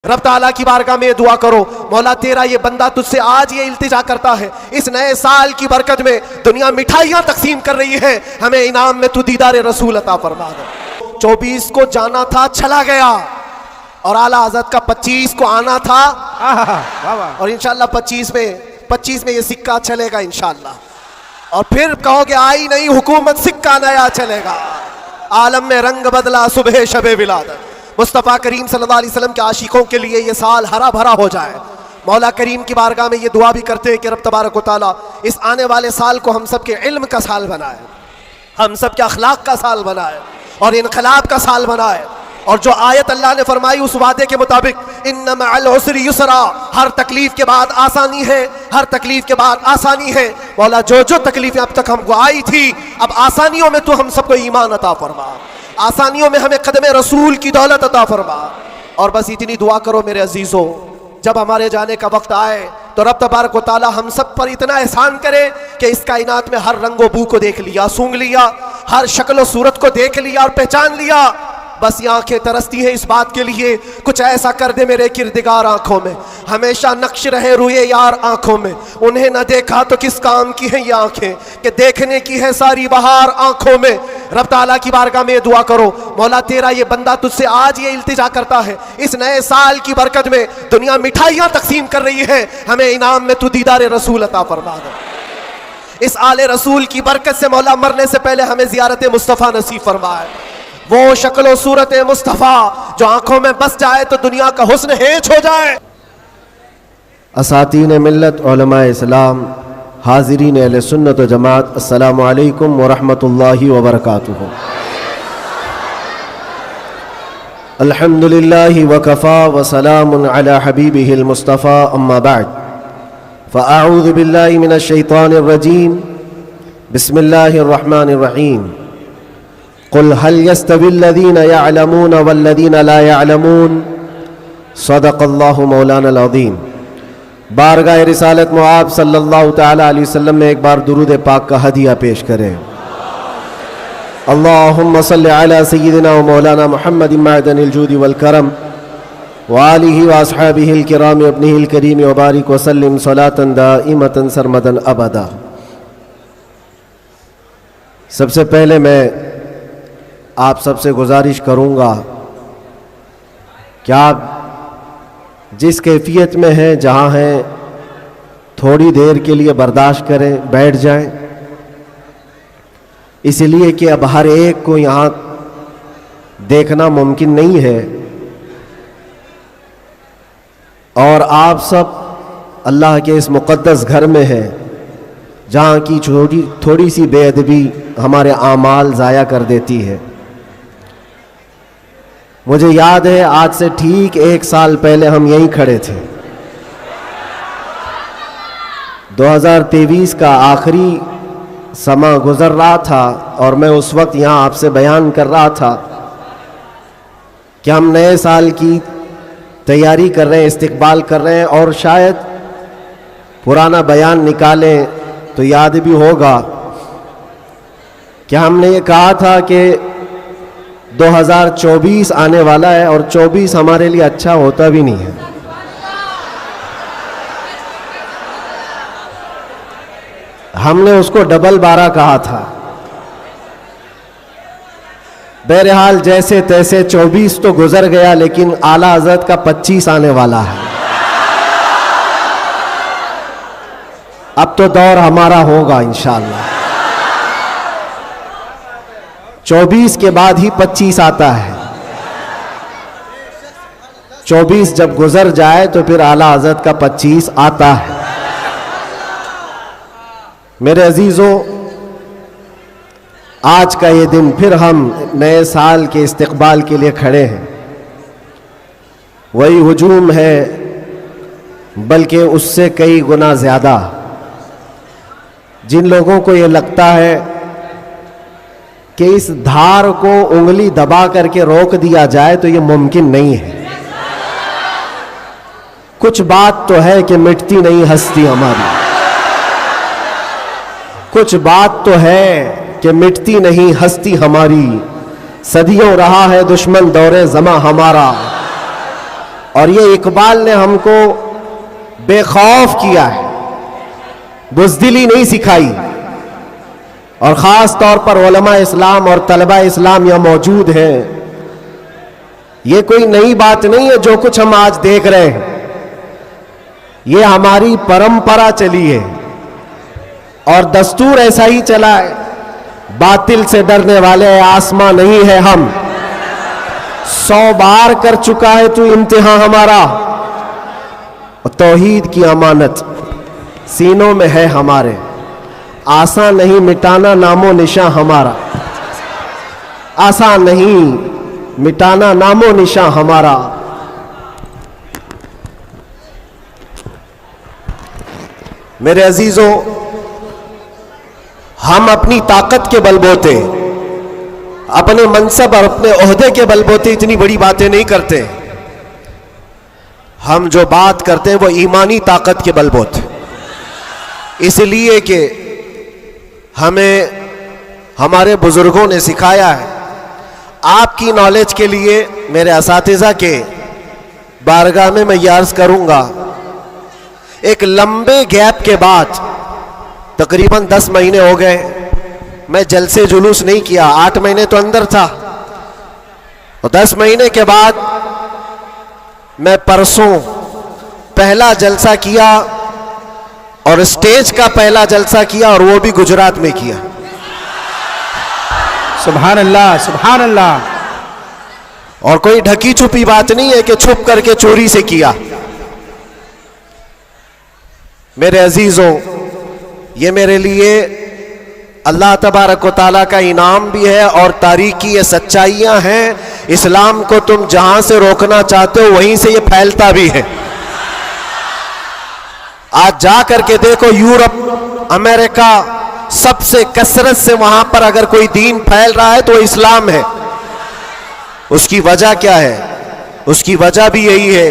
रब ताला की बारगाह में दुआ करो, मौला तेरा ये बंदा तुझसे आज ये इल्तिजा करता है, इस नए साल की बरकत में दुनिया मिठाइयां तकसीम कर रही है, हमें इनाम में तू दीदार रसूल अता फरमा दे। 24 को जाना था, चला गया, और आला हज़रत का 25 को आना था, और इंशाल्लाह 25 में ये सिक्का चलेगा इंशाल्लाह। और फिर कहोगे आई नहीं हुकूमत, सिक्का नया चलेगा। आलम में रंग बदला सुबह शबे विलादत। मुस्तफ़ा करीम सल्लल्लाहु अलैहि वसल्लम के आशिकों के लिए ये साल हरा भरा हो जाए। मौला करीम की बारगाह में ये दुआ भी करते हैं कि रब तबारक व तआला इस आने वाले साल को हम सब के इल्म का साल बनाए, हम सब के अखलाक का साल बनाए और इनकलाब का साल बनाए। और जो आयत अल्लाह ने फरमाई उस वादे के मुताबिक, इन्ना मअल उसरि युसरा, हर तकलीफ के बाद आसानी है, हर तकलीफ के बाद आसानी है। मौला जो जो तकलीफें अब तक हमको आई थी, अब आसानियों में तू हम सबको ईमान अता फरमा, आसानियों में हमें कदम रसूल की दौलत अता फरमा। और बस इतनी दुआ करो मेरे अजीजों, जब हमारे जाने का वक्त आए तो रब तबारक व तआला हम सब पर इतना एहसान करे कि इस कायनात में हर रंगो बू को देख लिया, सूंघ लिया, हर शक्ल सूरत को देख लिया और पहचान लिया। बस ये आंखें तरसती हैं इस बात के लिए, कुछ ऐसा कर दे मेरे किरदिगार आंखों में, हमेशा नक्श रहे रुए यार आंखों में। उन्हें न देखा तो किस काम की है ये आंखें, कि देखने की है सारी बहार आंखों में। रब ताला की बारगाह में दुआ करो, मौला तेरा ये बंदा तुझसे आज ये इल्तिजा करता है, इस नए साल की बरकत में दुनिया मिठाइयां तकसीम कर रही है, हमें इनाम में तू दीदार रसूल अता फरमा दे। इस आले रसूल की बरकत से मौला मरने से पहले हमें ज़ियारत मुस्तफ़ा नसीब फरमाए, वो शक्ल सूरत मुस्तफ़ा जो आंखों में बस जाए तो दुनिया का हुस्न हेज हो जाए। असातीन मिल्लत उलमा इस्लाम, हाज़िरीन अहले सुन्नत व जमात, अस्सलामु अलैकुम व रहमतुल्लाहि व बरकातुहू। अल्हम्दुलिल्लाहि व कफ़ा व सलामुन अला हबीबिहिल मुस्तफ़ा, अम्मा बअद, फ़अऊज़ु बिल्लाहि मिनश शैतानिर रजीम, बिस्मिल्लाहिर रहमानिर रहीम। कुल हल यस्तविल्लज़ीना यअलमून वल्लज़ीना ला यअलमून, सदक़ल्लाहु मौलाना अज़ीम। बारगाह रिसालत मुआब सल्लल्लाहु तआला अलैहि वसल्लम में एक बार दुरूद पाक का हदिया पेश करें। अल्लाहुम्मा सल्लि अला सय्यिदिना व मौलाना मुहम्मद मअदनिल जूदि वल करम व आलिहि व अस्हाबिहिल किराम इब्निहिल करीम व बारिक व सल्लिम सलातन दाइमतन सरमदन अबदा। सबसे पहले मैं आप सबसे गुजारिश करूँगा कि आप जिस कैफियत में हैं, जहाँ हैं, थोड़ी देर के लिए बर्दाश्त करें, बैठ जाएं, इसलिए कि अब हर एक को यहाँ देखना मुमकिन नहीं है और आप सब अल्लाह के इस मुक़द्दस घर में हैं जहाँ की थोड़ी सी बेअदबी हमारे आमाल ज़ाया कर देती है। मुझे याद है आज से ठीक 1 साल पहले हम यहीं खड़े थे। 2023 का आखिरी समा गुजर रहा था और मैं उस वक्त यहाँ आपसे बयान कर रहा था कि हम नए साल की तैयारी कर रहे हैं, इस्तकबाल कर रहे हैं, और शायद पुराना बयान निकालें तो याद भी होगा कि हमने ये कहा था कि 2024 आने वाला है और 24 हमारे लिए अच्छा होता भी नहीं है। हमने उसको डबल 12 कहा था। बहरहाल जैसे तैसे 24 तो गुजर गया, लेकिन आला हज़रत का 25 आने वाला है। अब तो दौर हमारा होगा इंशाअल्लाह। 24 के बाद ही 25 आता है। 24 जब गुजर जाए तो फिर आला हज़रत का 25 आता है। मेरे अजीज़ों, आज का ये दिन फिर हम नए साल के इस्तकबाल के लिए खड़े हैं। वही हुजूम है, बल्कि उससे कई गुना ज़्यादा। जिन लोगों को ये लगता है कि इस धार को उंगली दबा करके रोक दिया जाए तो ये मुमकिन नहीं है। कुछ बात तो है कि मिटती नहीं हस्ती हमारी, कुछ बात तो है कि मिटती नहीं हस्ती हमारी। सदियों रहा है दुश्मन दौरे ज़मा हमारा, और ये इकबाल ने हमको बेखौफ किया है, बुज़दिली नहीं सिखाई। और ख़ास तौर पर उलमा इस्लाम और तलबा इस्लाम यहाँ मौजूद हैं। ये कोई नई बात नहीं है जो कुछ हम आज देख रहे हैं, ये हमारी परंपरा चली है और दस्तूर ऐसा ही चला है। बातिल से डरने वाले आसमां नहीं है हम, 100 बार कर चुका है तू इम्तिहान हमारा। और तौहीद की अमानत सीनों में है हमारे, आसान नहीं मिटाना नामो निशान हमारा, आसान नहीं मिटाना नामो निशान हमारा। मेरे अजीजों, हम अपनी ताकत के बलबूते, अपने मनसब और अपने ओहदे के बलबूते इतनी बड़ी बातें नहीं करते। हम जो बात करते हैं वो ईमानी ताकत के बलबूते, इसलिए कि हमें हमारे बुजुर्गों ने सिखाया है। आपकी नॉलेज के लिए मेरे असातिज़ा के बारगाह में मैं ये अर्ज़ करूंगा, एक लंबे गैप के बाद, तकरीबन 10 महीने हो गए, मैं जलसे जुलूस नहीं किया। 8 महीने तो अंदर था और 10 महीने के बाद मैं परसों पहला जलसा किया और स्टेज का पहला जलसा किया, और वो भी गुजरात में किया। सुभान अल्लाह, सुभान अल्लाह। और कोई ढकी छुपी बात नहीं है कि छुप करके चोरी से किया। मेरे अजीजों, ये मेरे लिए अल्लाह तबारक व तआला का इनाम भी है और तारीख की ये सच्चाइयां हैं। इस्लाम को तुम जहां से रोकना चाहते हो वहीं से ये फैलता भी है। आज जा करके देखो, यूरोप, अमेरिका, सबसे कसरत से वहां पर अगर कोई दीन फैल रहा है तो इस्लाम है। उसकी वजह क्या है? उसकी वजह भी यही है,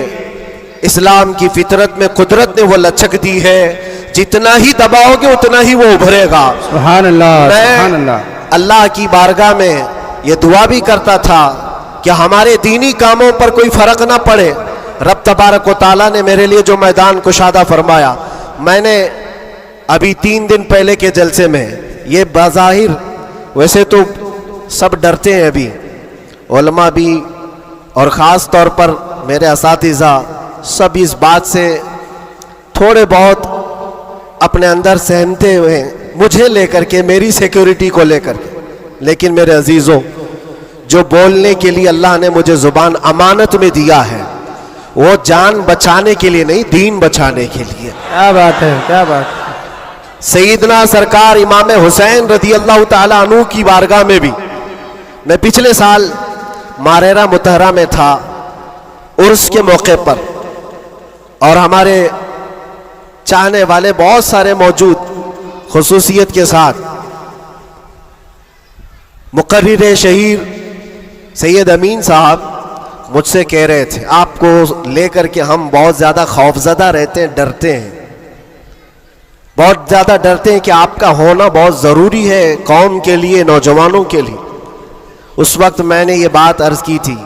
इस्लाम की फितरत में कुदरत ने वो लचक दी है, जितना ही दबाओगे उतना ही वो उभरेगा। सुभान अल्लाह, सुभान अल्लाह। अल्लाह की बारगाह में ये दुआ भी करता था कि हमारे दीनी कामों पर कोई फर्क ना पड़े। रब तबारक व तआला ने मेरे लिए जो मैदान कुशादा फरमाया, मैंने अभी 3 दिन पहले के जलसे में, ये बाज़ाहिर वैसे तो सब डरते हैं अभी, उलमा भी और ख़ास तौर पर मेरे असातिज़ा सब इस बात से थोड़े बहुत अपने अंदर सहमते हुए हैं, मुझे लेकर के, मेरी सिक्योरिटी को लेकर के। लेकिन मेरे अजीज़ों, जो बोलने के लिए अल्लाह ने मुझे ज़ुबान अमानत में दिया है, वो जान बचाने के लिए नहीं, दीन बचाने के लिए। क्या बात है, क्या बात है। सईदना सरकार इमाम हुसैन रज़ी अल्लाह ताला अन्हु की बारगाह में भी मैं पिछले साल मारेरा मुतहरा में था, उर्स के मौके पर, और हमारे चाहने वाले बहुत सारे मौजूद, खुसूसियत के साथ मुकर्रिर शहीर सैयद अमीन साहब मुझसे कह रहे थे, आपको लेकर के हम बहुत ज़्यादा खौफजदा रहते हैं, डरते हैं, बहुत ज़्यादा डरते हैं कि आपका होना बहुत ज़रूरी है कौम के लिए, नौजवानों के लिए। उस वक्त मैंने ये बात अर्ज़ की थी,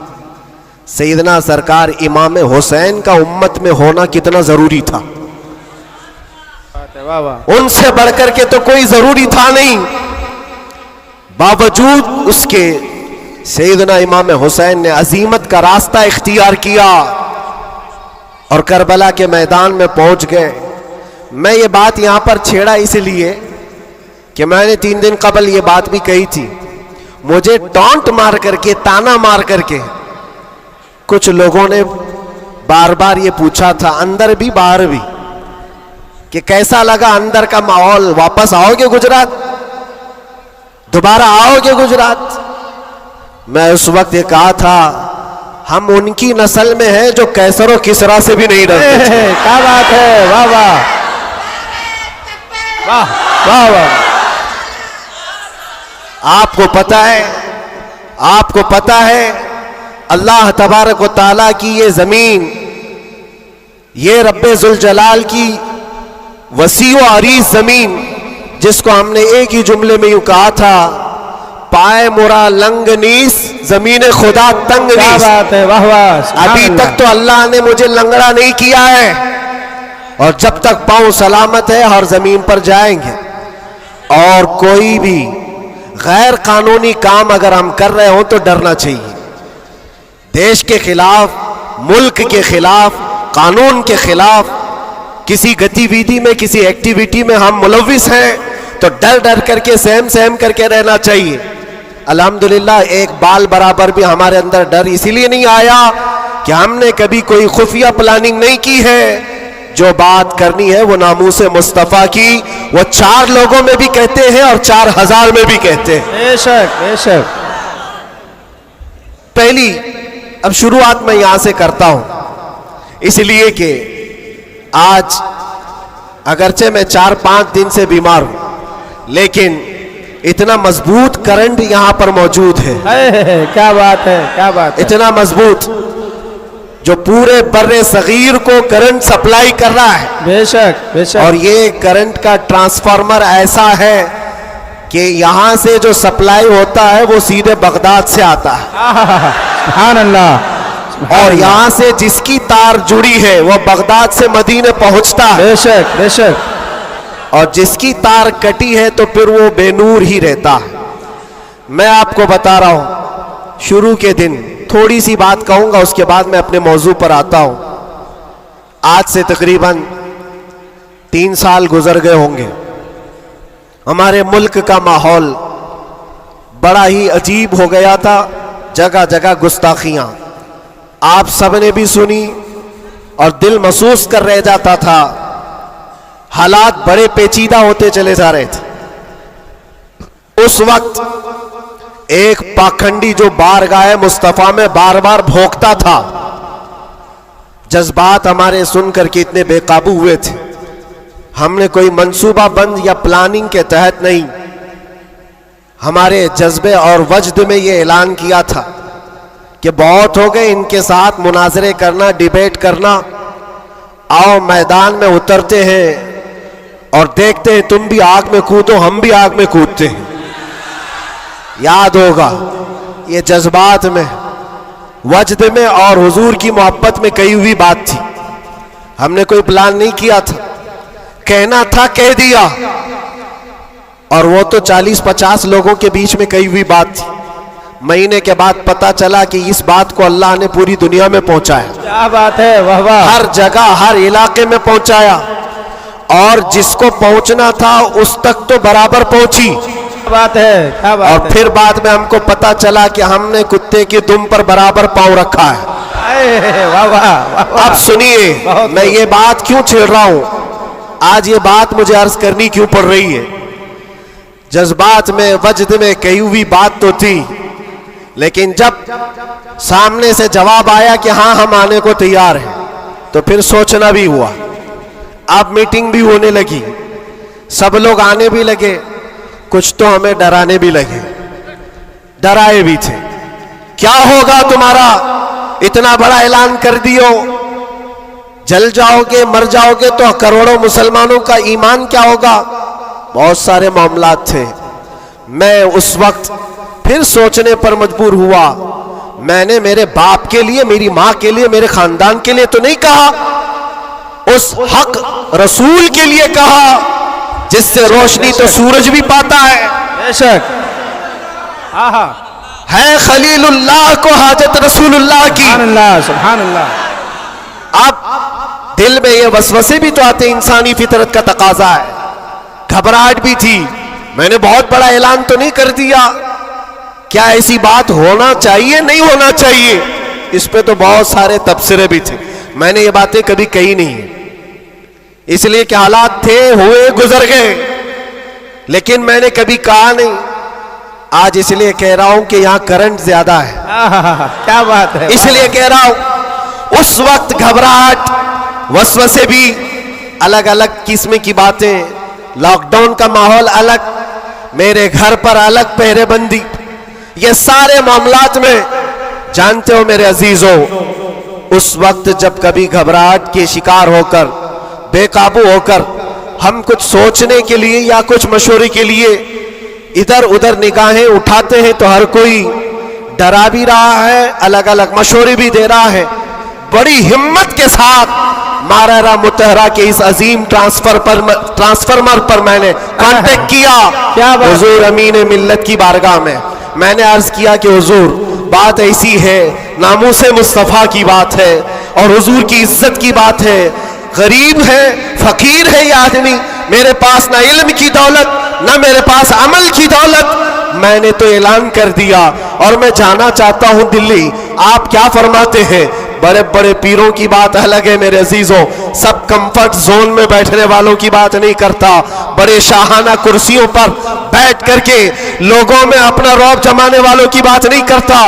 सैयदना सरकार इमाम हुसैन का उम्मत में होना कितना ज़रूरी था। वाह वाह। उनसे बढ़कर के तो कोई ज़रूरी था नहीं, बावजूद उसके सैयदना इमाम हुसैन ने अजीमत का रास्ता इख्तियार किया और करबला के मैदान में पहुंच गए। मैं ये बात यहाँ पर छेड़ा इसलिए कि मैंने 3 दिन कबल ये बात भी कही थी, मुझे टॉन्ट मार करके, ताना मार करके कुछ लोगों ने बार बार ये पूछा था, अंदर भी बाहर भी, कि कैसा लगा अंदर का माहौल, वापस आओगे गुजरात, दोबारा आओगे गुजरात। मैं उस वक्त ये कहा था, हम उनकी नस्ल में हैं जो कैसर और किसरा से भी नहीं डरते। क्या बात है, वाह वाह वाह वाह वाह। आपको पता है, आपको पता है, अल्लाह तबारक व तआला की ये जमीन, ये रब्बे जुल जलाल की वसी व अरीज जमीन, जिसको हमने एक ही जुमले में यूं कहा था, पाए मोरा लंग नीस जमीन खुदा तंग क्या नीस। बात है, वाह वाह, सुभान अभी अल्लाह। तक तो अल्लाह ने मुझे लंगड़ा नहीं किया है, और जब तक पांव सलामत है हर जमीन पर जाएंगे। और कोई भी गैर कानूनी काम अगर हम कर रहे हो तो डरना चाहिए। देश के खिलाफ, मुल्क के खिलाफ, कानून के खिलाफ किसी गतिविधि में, किसी एक्टिविटी में हम मुलविस हैं तो डर डर करके, सहम सहम करके रहना चाहिए। अल्हम्दुलिल्लाह एक बाल बराबर भी हमारे अंदर डर इसीलिए नहीं आया कि हमने कभी कोई खुफिया प्लानिंग नहीं की है। जो बात करनी है वो नामूसे मुस्तफ़ा की, वो 4 लोगों में भी कहते हैं और 4000 में भी कहते हैं। बेशक बेशक। पहली अब शुरुआत मैं यहां से करता हूं, इसलिए कि आज अगरचे मैं 4-5 दिन से बीमार हूं, लेकिन इतना मजबूत करंट यहां पर मौजूद है, क्या बात है, क्या बात है। इतना मजबूत, जो पूरे बर्रे सगीर को करंट सप्लाई कर रहा है। बेशक बेशक। और ये करंट का ट्रांसफार्मर ऐसा है कि यहां से जो सप्लाई होता है वो सीधे बगदाद से आता है, सुभान अल्लाह, सुभान और अल्लाह। यहां से जिसकी तार जुड़ी है वो बगदाद से मदीने पहुंचता है, बेशक बेशक। और जिसकी तार कटी है तो फिर वो बेनूर ही रहता है। मैं आपको बता रहा हूं, शुरू के दिन थोड़ी सी बात कहूंगा, उसके बाद मैं अपने मौजू पर आता हूं। आज से तकरीबन 3 साल गुजर गए होंगे। हमारे मुल्क का माहौल बड़ा ही अजीब हो गया था, जगह जगह गुस्ताखियां आप सबने भी सुनी और दिल महसूस कर रह जाता था। हालात बड़े पेचीदा होते चले जा रहे थे। उस वक्त एक पाखंडी जो बारगाह मुस्तफा में बार बार भौंकता था, जज्बात हमारे सुनकर के इतने बेकाबू हुए थे। हमने कोई मंसूबा बंद या प्लानिंग के तहत नहीं, हमारे जज्बे और वजद में ये ऐलान किया था कि बहुत हो गए इनके साथ मुनाजरे करना, डिबेट करना, आओ मैदान में उतरते हैं और देखते हैं, तुम भी आग में कूदो हम भी आग में कूदते हैं। याद होगा ये जज्बात में, वजद में और हुजूर की मोहब्बत में कही हुई बात थी। हमने कोई प्लान नहीं किया था, कहना था कह दिया, और वो तो 40-50 लोगों के बीच में कही हुई बात थी। महीने के बाद पता चला कि इस बात को अल्लाह ने पूरी दुनिया में पहुंचाया। क्या बात है, वाह वाह। हर जगह, हर इलाके में पहुंचाया, और जिसको पहुंचना था उस तक तो बराबर पहुंची। क्या बात है, क्या बात और फिर बाद में हमको पता चला कि हमने कुत्ते की दुम पर बराबर पांव रखा है। वाह वाह, वाह वाह। अब सुनिए, बहुत मैं ये बात क्यों छेड़ रहा हूं, आज ये बात मुझे अर्ज करनी क्यों पड़ रही है। जज्बात में, वजद में कही हुई बात तो थी, लेकिन जब सामने से जवाब आया कि हाँ हम आने को तैयार हैं, तो फिर सोचना भी हुआ। अब मीटिंग भी होने लगी, सब लोग आने भी लगे, कुछ तो हमें डराने भी लगे, डराए भी थे। क्या होगा तुम्हारा, इतना बड़ा ऐलान कर दियो, जल जाओगे, मर जाओगे तो करोड़ों मुसलमानों का ईमान क्या होगा। बहुत सारे मामलात थे। मैं उस वक्त फिर सोचने पर मजबूर हुआ। मैंने मेरे बाप के लिए, मेरी मां के लिए, मेरे खानदान के लिए तो नहीं कहा, उस हक रसूल के लिए कहा जिससे रोशनी तो सूरज भी पाता है। बेशक। आहा, है खलीलुल्लाह को हाजत रसूलुल्लाह की। सुभान अल्लाह, सुभान अल्लाह। अब दिल में ये वसवसे भी तो आते, इंसानी फितरत का तकाजा है। घबराहट भी थी, मैंने बहुत बड़ा ऐलान तो नहीं कर दिया, क्या ऐसी बात होना चाहिए, नहीं होना चाहिए। इस पे तो बहुत सारे तबसरे भी थे, मैंने ये बातें कभी कही नहीं है, इसलिए कि हालात थे, हुए, गुजर गए, लेकिन मैंने कभी कहा नहीं। आज इसलिए कह रहा हूं कि यहां करंट ज्यादा है, क्या बात है, इसलिए कह रहा हूं। उस वक्त घबराहट, वसवसे भी, अलग अलग किस्म की बातें, लॉकडाउन का माहौल अलग, मेरे घर पर अलग पहरेबंदी, ये सारे मामलात में जानते हो मेरे अजीजों, उस वक्त जब कभी घबराहट के शिकार होकर, बेकाबू होकर हम कुछ सोचने के लिए या कुछ मशवरे के लिए इधर उधर निगाहें उठाते हैं तो हर कोई डरा भी रहा है, अलग अलग मशवरे भी दे रहा है। बड़ी हिम्मत के साथ मारारा मुतहरा के इस अजीम ट्रांसफार्मर पर मैंने कांटेक्ट किया। क्या बात? हुजूर अमीन मिल्लत की बारगाह में मैंने अर्ज किया कि हुजूर बात ऐसी है, नामूसे मुस्तफ़ा की बात है और हुजूर की इज्जत की बात है। गरीब है, फकीर है ये आदमी, मेरे पास ना इल्म की दौलत ना मेरे पास अमल की दौलत। मैंने तो ऐलान कर दिया और मैं जाना चाहता हूं दिल्ली। आप क्या फरमाते हैं? बड़े बड़े पीरों की बात अलग है मेरे अजीजों, सब कंफर्ट जोन में बैठने वालों की बात नहीं करता, बड़े शाहाना कुर्सियों पर बैठ करके लोगों में अपना रौब जमाने वालों की बात नहीं करता।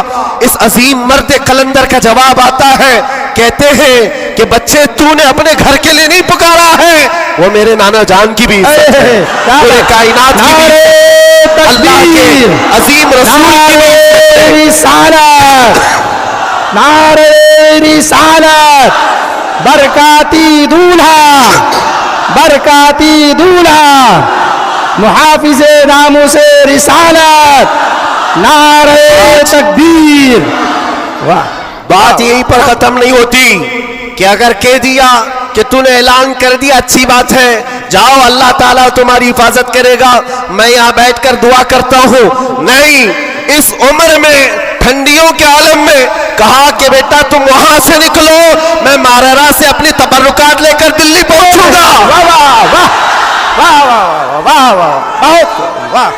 इस अजीम मर्द कलंदर का जवाब आता है, कहते हैं कि बच्चे तूने अपने घर के लिए नहीं पुकारा है, वो मेरे नाना जान की भी इज्जत है, पूरे कायनात की भी, अल्लाह के अजीम रसूल की भी रिसालत, नारे रिसालत, बरकाती दूल्हा, बरकाती दूल्हा, मुहाफिज़े नामूसे रिसालत, नारे तकबीर। वाह, बात यहीं पर खत्म नहीं होती कि अगर कह दिया कि तूने ऐलान कर दिया अच्छी बात है, जाओ अल्लाह ताला तुम्हारी हिफाजत करेगा, मैं यहाँ बैठकर दुआ करता हूँ। नहीं, इस उम्र में ठंडियों के आलम में कहा कि बेटा तुम वहां से निकलो, मैं मारारा से अपनी तबर्रुकात लेकर दिल्ली पहुंचूंगा। वाह वाह वाह वाह वाह वाह वाह वाह,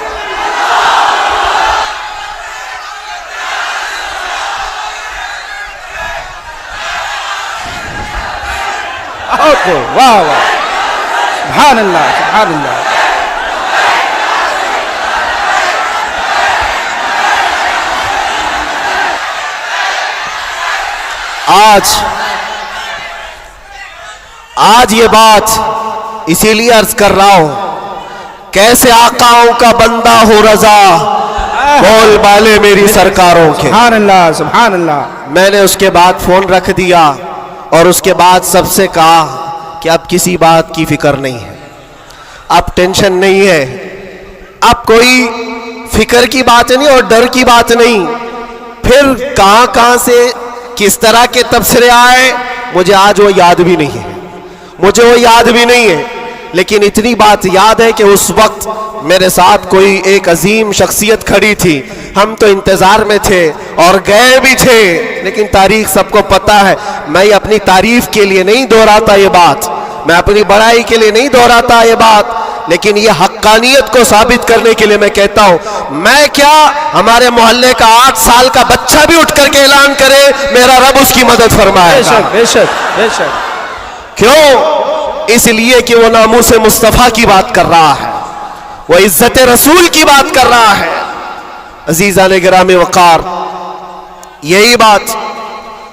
वाह वाह, सुभान अल्लाह, सुभान अल्लाह। आज ये बात इसीलिए अर्ज कर रहा हूं, कैसे आकाओं का बंदा हो रजा, बोल बाले मेरी सरकारों के। सुभान अल्लाह, सुभान अल्लाह। मैंने उसके बाद फोन रख दिया और उसके बाद सबसे कहा कि अब किसी बात की फिक्र नहीं है, अब टेंशन नहीं है, अब कोई फिक्र की बात नहीं और डर की बात नहीं। फिर कहां से किस तरह के तबसरे आए मुझे आज वो याद भी नहीं है, मुझे वो याद भी नहीं है, लेकिन इतनी बात याद है कि उस वक्त मेरे साथ कोई एक अजीम शख्सियत खड़ी थी, हम तो इंतजार में थे और गए भी थे, लेकिन तारीख सबको पता है। मैं अपनी तारीफ के लिए नहीं दोहराता ये बात, मैं अपनी बड़ाई के लिए नहीं दोहराता ये बात, लेकिन ये हक्कानियत को साबित करने के लिए मैं कहता हूं, मैं क्या हमारे मोहल्ले का 8 साल का बच्चा भी उठ करके ऐलान करे, मेरा रब उसकी मदद फरमाएगा। बेशक बेशक बेशक। क्यों? इसलिए कि वो नामूसे मुस्तफ़ा की बात कर रहा है, वो इज्जत रसूल की बात कर रहा है। अजीज़ान गिरामी वक़ार, यही बात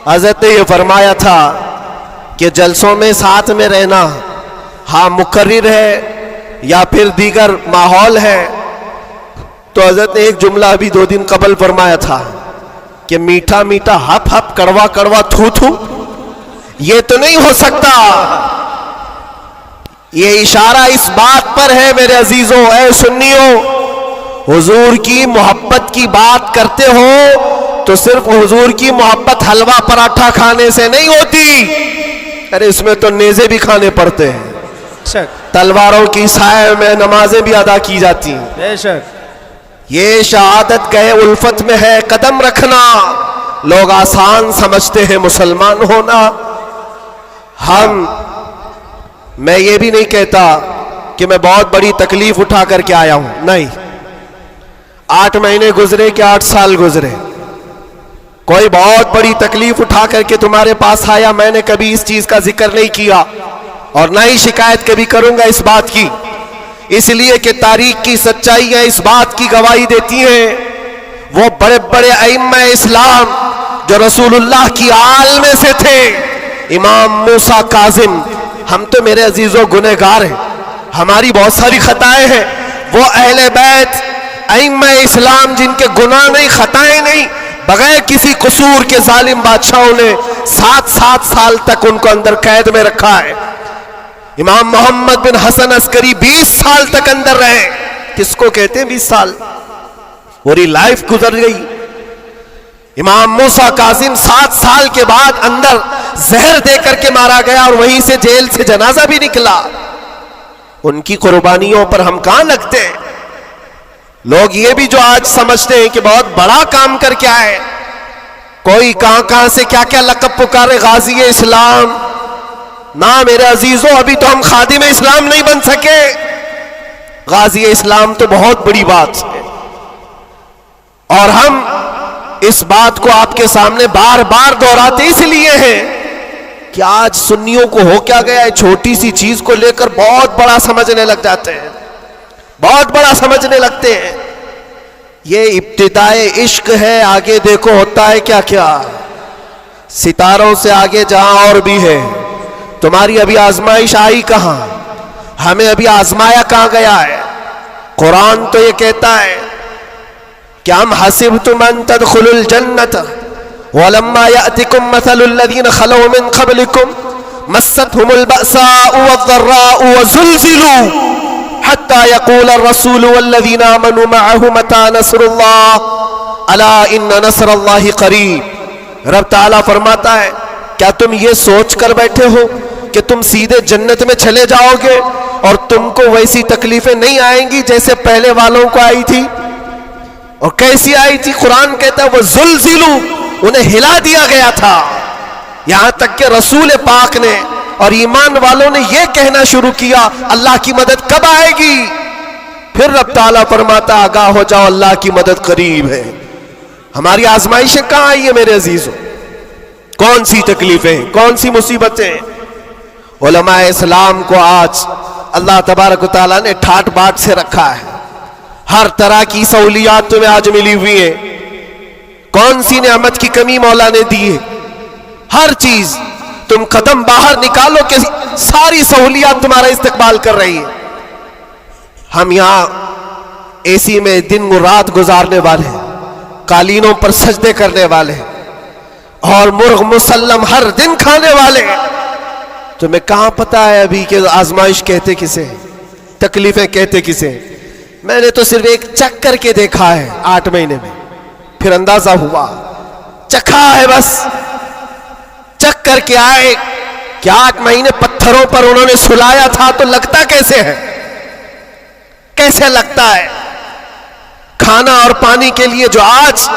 हज़रत ने ये फरमाया था कि जलसों में साथ में रहना, हाँ मुकर्रिर है या फिर दीगर माहौल है, तो हज़रत ने एक जुमला अभी 2 दिन कबल फरमाया था कि मीठा मीठा हप हप, कड़वा कड़वा थू थू, ये तो नहीं हो सकता। ये इशारा इस बात पर है मेरे अजीजों, ऐ सुन्नियों, हुजूर की मोहब्बत की बात करते हो तो सिर्फ हुजूर की मोहब्बत हलवा पराठा खाने से नहीं होती, अरे इसमें तो नेज़े भी खाने पड़ते हैं, तलवारों की साए में नमाजें भी अदा की जाती हैं। बेशक। ये शहादत गए उल्फत में है कदम रखना, लोग आसान समझते हैं मुसलमान होना। मैं ये भी नहीं कहता कि मैं बहुत बड़ी तकलीफ उठा करके आया हूं, नहीं, 8 महीने गुजरे कि 8 साल गुजरे, कोई बहुत बड़ी तकलीफ उठा करके तुम्हारे पास आया, मैंने कभी इस चीज का जिक्र नहीं किया और ना ही शिकायत कभी करूंगा इस बात की, इसलिए कि तारीख की सच्चाइयां इस बात की गवाही देती हैं, वो बड़े बड़े अइम्मा इस्लाम जो रसूलुल्लाह की आल में से थे, इमाम मूसा काजिम, हम तो मेरे अजीजों गुनहगार हैं, हमारी बहुत सारी खताएं हैं, वो अहले बैत अइम्मा इस्लाम जिनके गुनाह नहीं, खताएं नहीं, बगैर किसी कसूर के जालिम बादशाहों ने 7-7 साल तक उनको अंदर कैद में रखा है। इमाम मोहम्मद बिन हसन अस्करी 20 साल तक अंदर रहे, किसको कहते हैं 20 साल, पूरी लाइफ गुजर गई। इमाम मूसा कासिम 7 साल के बाद अंदर जहर दे करके मारा गया और वहीं से जेल से जनाजा भी निकला। उनकी कुर्बानियों पर हम कहां लगते हैं? लोग ये भी जो आज समझते हैं कि बहुत बड़ा काम करके आए, कोई कहां कहां से क्या क्या लक़ब पुकारे, गाजी इस्लाम। ना मेरे अजीजों, अभी तो हम खादिम इस्लाम नहीं बन सके। गाजी इस्लाम तो बहुत बड़ी बात है और हम इस बात को आपके सामने बार बार दोहराते इसलिए हैं कि आज सुन्नियों को हो क्या गया है, छोटी सी चीज को लेकर बहुत बड़ा समझने लग जाते हैं, बहुत बड़ा समझने लगते हैं। ये इब्तिदाए इश्क है, आगे देखो होता है क्या क्या। सितारों से आगे जहां और भी है। तुम्हारी अभी आजमाइश आई कहां, हमें अभी आजमाया कहां गया है? कुरान तो ये कहता है कि हम हसिबतुम अन तदखुलुल जन्नत वलम्मा यातिकुम मसलुल लज़ीना खलौ मिन क़ब्लिकुम मस्सतहुमुल बअसाउ वज़्ज़र्राउ वज़ुलज़िलू हत्ता यक़ूलर रसूलु वल्लज़ीना आमनू मअहु मता नस्रुल्लाह अला इन्न नस्रल्लाहि क़रीब। रब ताला फरमाता है, क्या तुम ये सोच कर बैठे हो कि तुम सीधे जन्नत में चले जाओगे और तुमको वैसी तकलीफें नहीं आएंगी जैसे पहले वालों को आई थी? और कैसी आई थी? कुरान कहता है वो जुल्जिलू, उन्हें हिला दिया गया था। यहां तक कि रसूल पाक ने और ईमान वालों ने यह कहना शुरू किया, अल्लाह की मदद कब आएगी? फिर रब ताला फरमाता, आगाह हो जाओ, अल्लाह की मदद करीब है। हमारी आजमाइशें कहां आई है मेरे अजीजों? कौन सी तकलीफें, कौन सी मुसीबतें? उलमाए इस्लाम को आज अल्लाह तबारक व तआला ने ठाट बाट से रखा है। हर तरह की सहूलियात तुम्हें आज मिली हुई है। कौन सी नेमत की कमी मौला ने दी है? हर चीज तुम कदम बाहर निकालो कि सारी सहूलियात तुम्हारा इस्तेमाल कर रही है। हम यहां एसी में दिन रात गुजारने वाले हैं, कालीनों पर सजदे करने वाले हैं और मुर्ग मुसल्लम हर दिन खाने वाले हैं। तुम्हें कहां पता है अभी कि आजमाइश कहते किसे, तकलीफें कहते किसे? मैंने तो सिर्फ एक चख करके देखा है 8 महीने में, फिर अंदाजा हुआ, चखा है बस। चख करके आए कि 8 महीने पत्थरों पर उन्होंने सुलाया था, तो लगता कैसे है? कैसे लगता है? खाना और पानी के लिए जो आज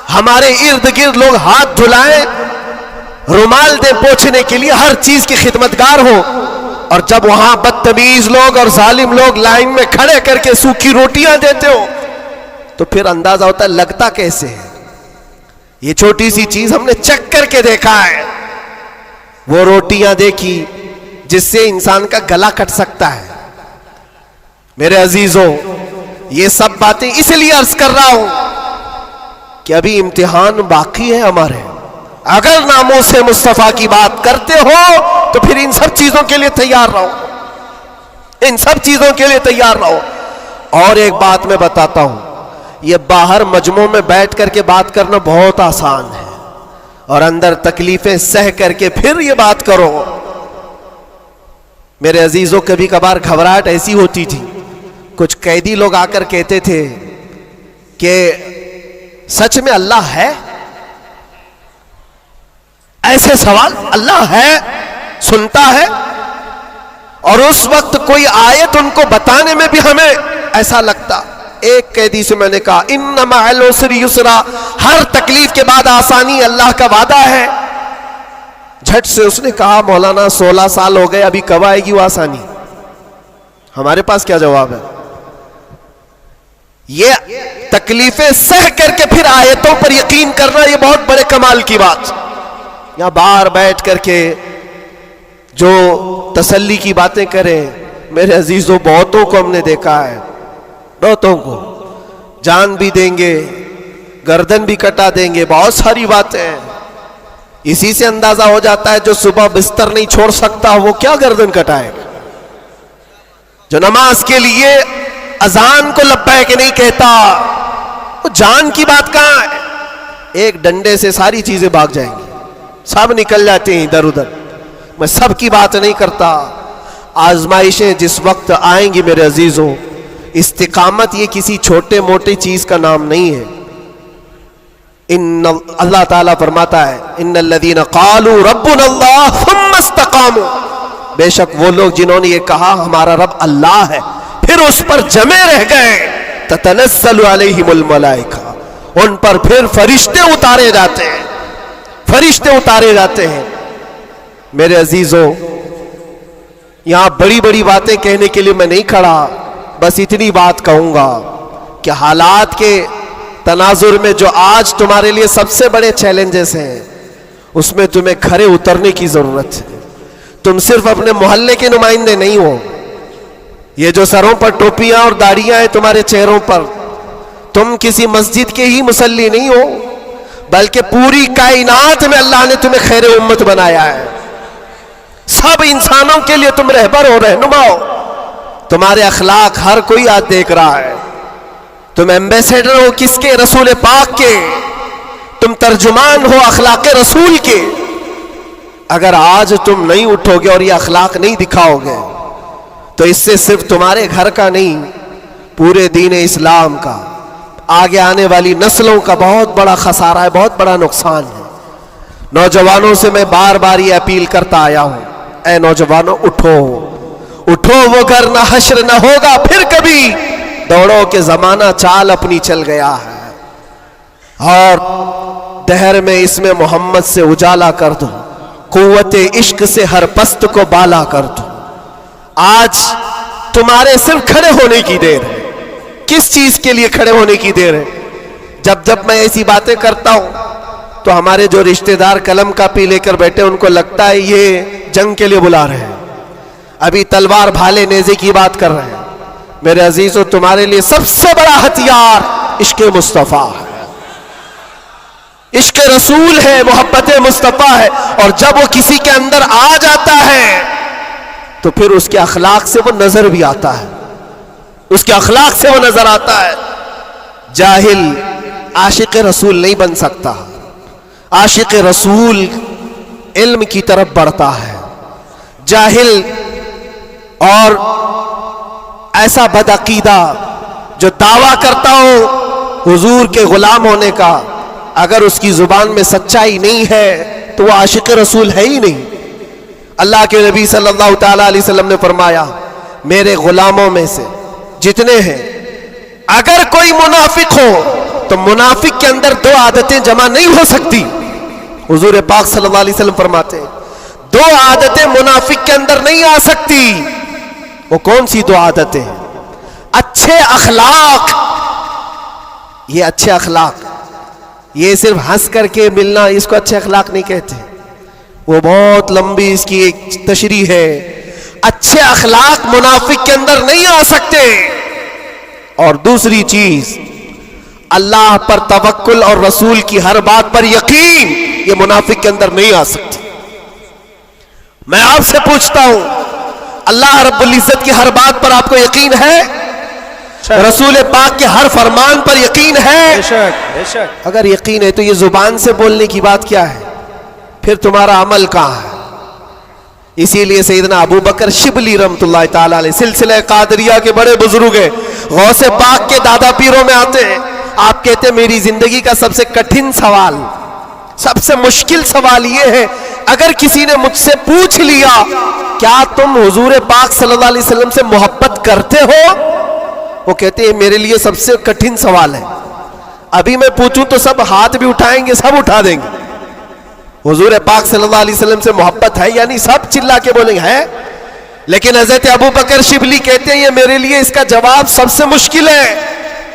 हमारे इर्द गिर्द लोग हाथ धुलाएं, रुमाल दे पोंछने के लिए, हर चीज की खिदमतगार हो, और जब वहां बदतमीज लोग और जालिम लोग लाइन में खड़े करके सूखी रोटियां देते हो, तो फिर अंदाजा होता है लगता कैसे है। ये छोटी सी चीज हमने चख करके देखा है। वो रोटियां देखी जिससे इंसान का गला कट सकता है। मेरे अजीजों, ये सब बातें इसलिए अर्ज कर रहा हूं कि अभी इम्तिहान बाकी है हमारे। अगर नामों से मुस्तफा की बात करते हो तो फिर इन सब चीजों के लिए तैयार रहो, इन सब चीजों के लिए तैयार रहो। और एक बात मैं बताता हूं, ये बाहर मजमों में बैठ करके बात करना बहुत आसान है, और अंदर तकलीफें सह करके फिर ये बात करो। मेरे अजीजों, कभी कभार घबराहट ऐसी होती थी, कुछ कैदी लोग आकर कहते थे कि सच में अल्लाह है? ऐसे सवाल, अल्लाह है, सुनता है? और उस वक्त कोई आयत उनको बताने में भी हमें ऐसा लगता। एक कैदी से मैंने कहा, इन्ना मअल उसरि युसरा, हर तकलीफ के बाद आसानी, अल्लाह का वादा है। झट से उसने कहा, मौलाना 16 साल हो गए, अभी कब आएगी वो आसानी? हमारे पास क्या जवाब है? ये तकलीफें सह करके फिर आयतों पर यकीन करना, ये बहुत बड़े कमाल की बात। यहां बाहर बैठ करके जो तसल्ली की बातें करें, मेरे अजीजों, बहुतों को हमने देखा है, बहुतों को जान भी देंगे, गर्दन भी कटा देंगे, बहुत सारी बातें। इसी से अंदाजा हो जाता है जो सुबह बिस्तर नहीं छोड़ सकता वो क्या गर्दन कटाएगा? जो नमाज के लिए अजान को लब्बैक नहीं कहता, वो जान की बात कहां है? एक डंडे से सारी चीजें भाग जाएंगी, सब निकल जाते हैं इधर उधर। मैं सब की बात नहीं करता। आजमाइशें जिस वक्त आएंगी मेरे अजीजों, इस्तिकामत ये किसी छोटे मोटे चीज का नाम नहीं है। अल्लाह ताला फरमाता है, इन्नल्लज़ीना क़ालू रब्बुनल्लाह सुम्मा इस्तक़ामू, बेशक वो लोग जिन्होंने ये कहा हमारा रब अल्लाह है, फिर उस पर जमे रह गए, ततनज़्ज़लु अलैहिमुल मलाइका, उन पर फिर फरिश्ते उतारे जाते हैं, फरिश्ते उतारे जाते हैं। मेरे अजीजों, यहां बड़ी बड़ी बातें कहने के लिए मैं नहीं खड़ा, बस इतनी बात कहूंगा कि हालात के तनाजुर में जो आज तुम्हारे लिए सबसे बड़े चैलेंजेस हैं, उसमें तुम्हें खरे उतरने की जरूरत है। तुम सिर्फ अपने मोहल्ले के नुमाइंदे नहीं हो। ये जो सरों पर टोपियां और दाढ़ियां हैं तुम्हारे चेहरों पर, तुम किसी मस्जिद के ही मुसल्ली नहीं हो, बल्कि पूरी कायनात में अल्लाह ने तुम्हें खैर उम्मत बनाया है। सब इंसानों के लिए तुम रहबर हो, रहनुमा हो। तुम्हारे अखलाक हर कोई आज देख रहा है। तुम एम्बेसडर हो किसके? रसूल पाक के। तुम तर्जुमान हो अखलाक रसूल के। अगर आज तुम नहीं उठोगे और ये अखलाक नहीं दिखाओगे, तो इससे सिर्फ तुम्हारे घर का नहीं, पूरे दीन इस्लाम का, आगे आने वाली नस्लों का बहुत बड़ा खसारा है, बहुत बड़ा नुकसान है। नौजवानों से मैं बार बार ये अपील करता आया हूं, ऐ नौजवानों उठो, उठो, वो घर ना हश्र ना होगा फिर कभी, दौड़ो के जमाना चाल अपनी चल गया है। और दहर में इसमें मोहम्मद से उजाला कर दो, कुव्वते इश्क से हर पस्त को बाला कर दो। आज तुम्हारे सिर्फ खड़े होने की देर है। किस चीज के लिए खड़े होने की देर है? जब मैं ऐसी बातें करता हूं तो हमारे जो रिश्तेदार कलम कापी लेकर बैठे, उनको लगता है ये जंग के लिए बुला रहे हैं, अभी तलवार भाले नेज़े की बात कर रहे हैं। मेरे अजीजों, तुम्हारे लिए सबसे बड़ा हथियार इश्क मुस्तफा है, इश्क रसूल है, मोहब्बत मुस्तफा है। और जब वो किसी के अंदर आ जाता है तो फिर उसके अखलाक से वो नजर भी आता है, उसके अखलाक से वो नजर आता है। जाहिल आशिक रसूल नहीं बन सकता। आशिक रसूल इल्म की तरफ बढ़ता है। जाहिल और ऐसा बदअकीदा जो दावा करता हो हुजूर के गुलाम होने का, अगर उसकी जुबान में सच्चाई नहीं है तो वो आशिक रसूल है ही नहीं। अल्लाह के नबी सल्लल्लाहु ताला अलैहि वसल्लम ने फरमाया, मेरे गुलामों में से जितने हैं, अगर कोई मुनाफिक हो तो मुनाफिक के अंदर दो आदतें जमा नहीं हो सकती। हुजूर पाक सल्लल्लाहु अलैहि वसल्लम फरमाते हैं, दो आदतें मुनाफिक के अंदर नहीं आ सकती। वो कौन सी दो आदतें हैं? अच्छे अखलाक। ये अच्छे अखलाक, ये सिर्फ हंस करके मिलना, इसको अच्छे अखलाक नहीं कहते, वो बहुत लंबी इसकी एक तशरीह है। अच्छे अखलाक मुनाफिक के अंदर नहीं आ सकते। और दूसरी चीज, अल्लाह पर तवक्कुल और रसूल की हर बात पर यकीन, ये मुनाफिक के अंदर नहीं आ सकती। मैं आपसे पूछता हूं, अल्लाह रब्बुल इज्जत की हर बात पर आपको यकीन है? रसूल पाक के हर फरमान पर यकीन है? बेशक, बेशक। अगर यकीन है तो ये जुबान से बोलने की बात क्या है? फिर तुम्हारा अमल कहां है? इसीलिए सैयदना अबू बकर शिबली रहमतुल्लाह ताला अलैह, सिलसिले कादरिया के बड़े बुजुर्ग हैं, गौसे पाक के दादा पीरों में आते हैं। आप कहते हैं मेरी जिंदगी का सबसे कठिन सवाल, सबसे मुश्किल सवाल यह है, अगर किसी ने मुझसे पूछ लिया क्या तुम हुजूर पाक सल्लल्लाहु अलैहि वसल्लम से मोहब्बत करते हो, वो कहते हैं मेरे लिए सबसे कठिन सवाल है। अभी मैं पूछूं तो सब हाथ भी उठाएंगे, सब उठा देंगे। हुजूर पाक सल्लल्लाहु अलैहि वसल्लम से मोहब्बत है, यानी सब चिल्ला के बोलेंगे है। लेकिन हजरत अबू बकर शिबली कहते हैं ये मेरे लिए इसका जवाब सबसे मुश्किल है।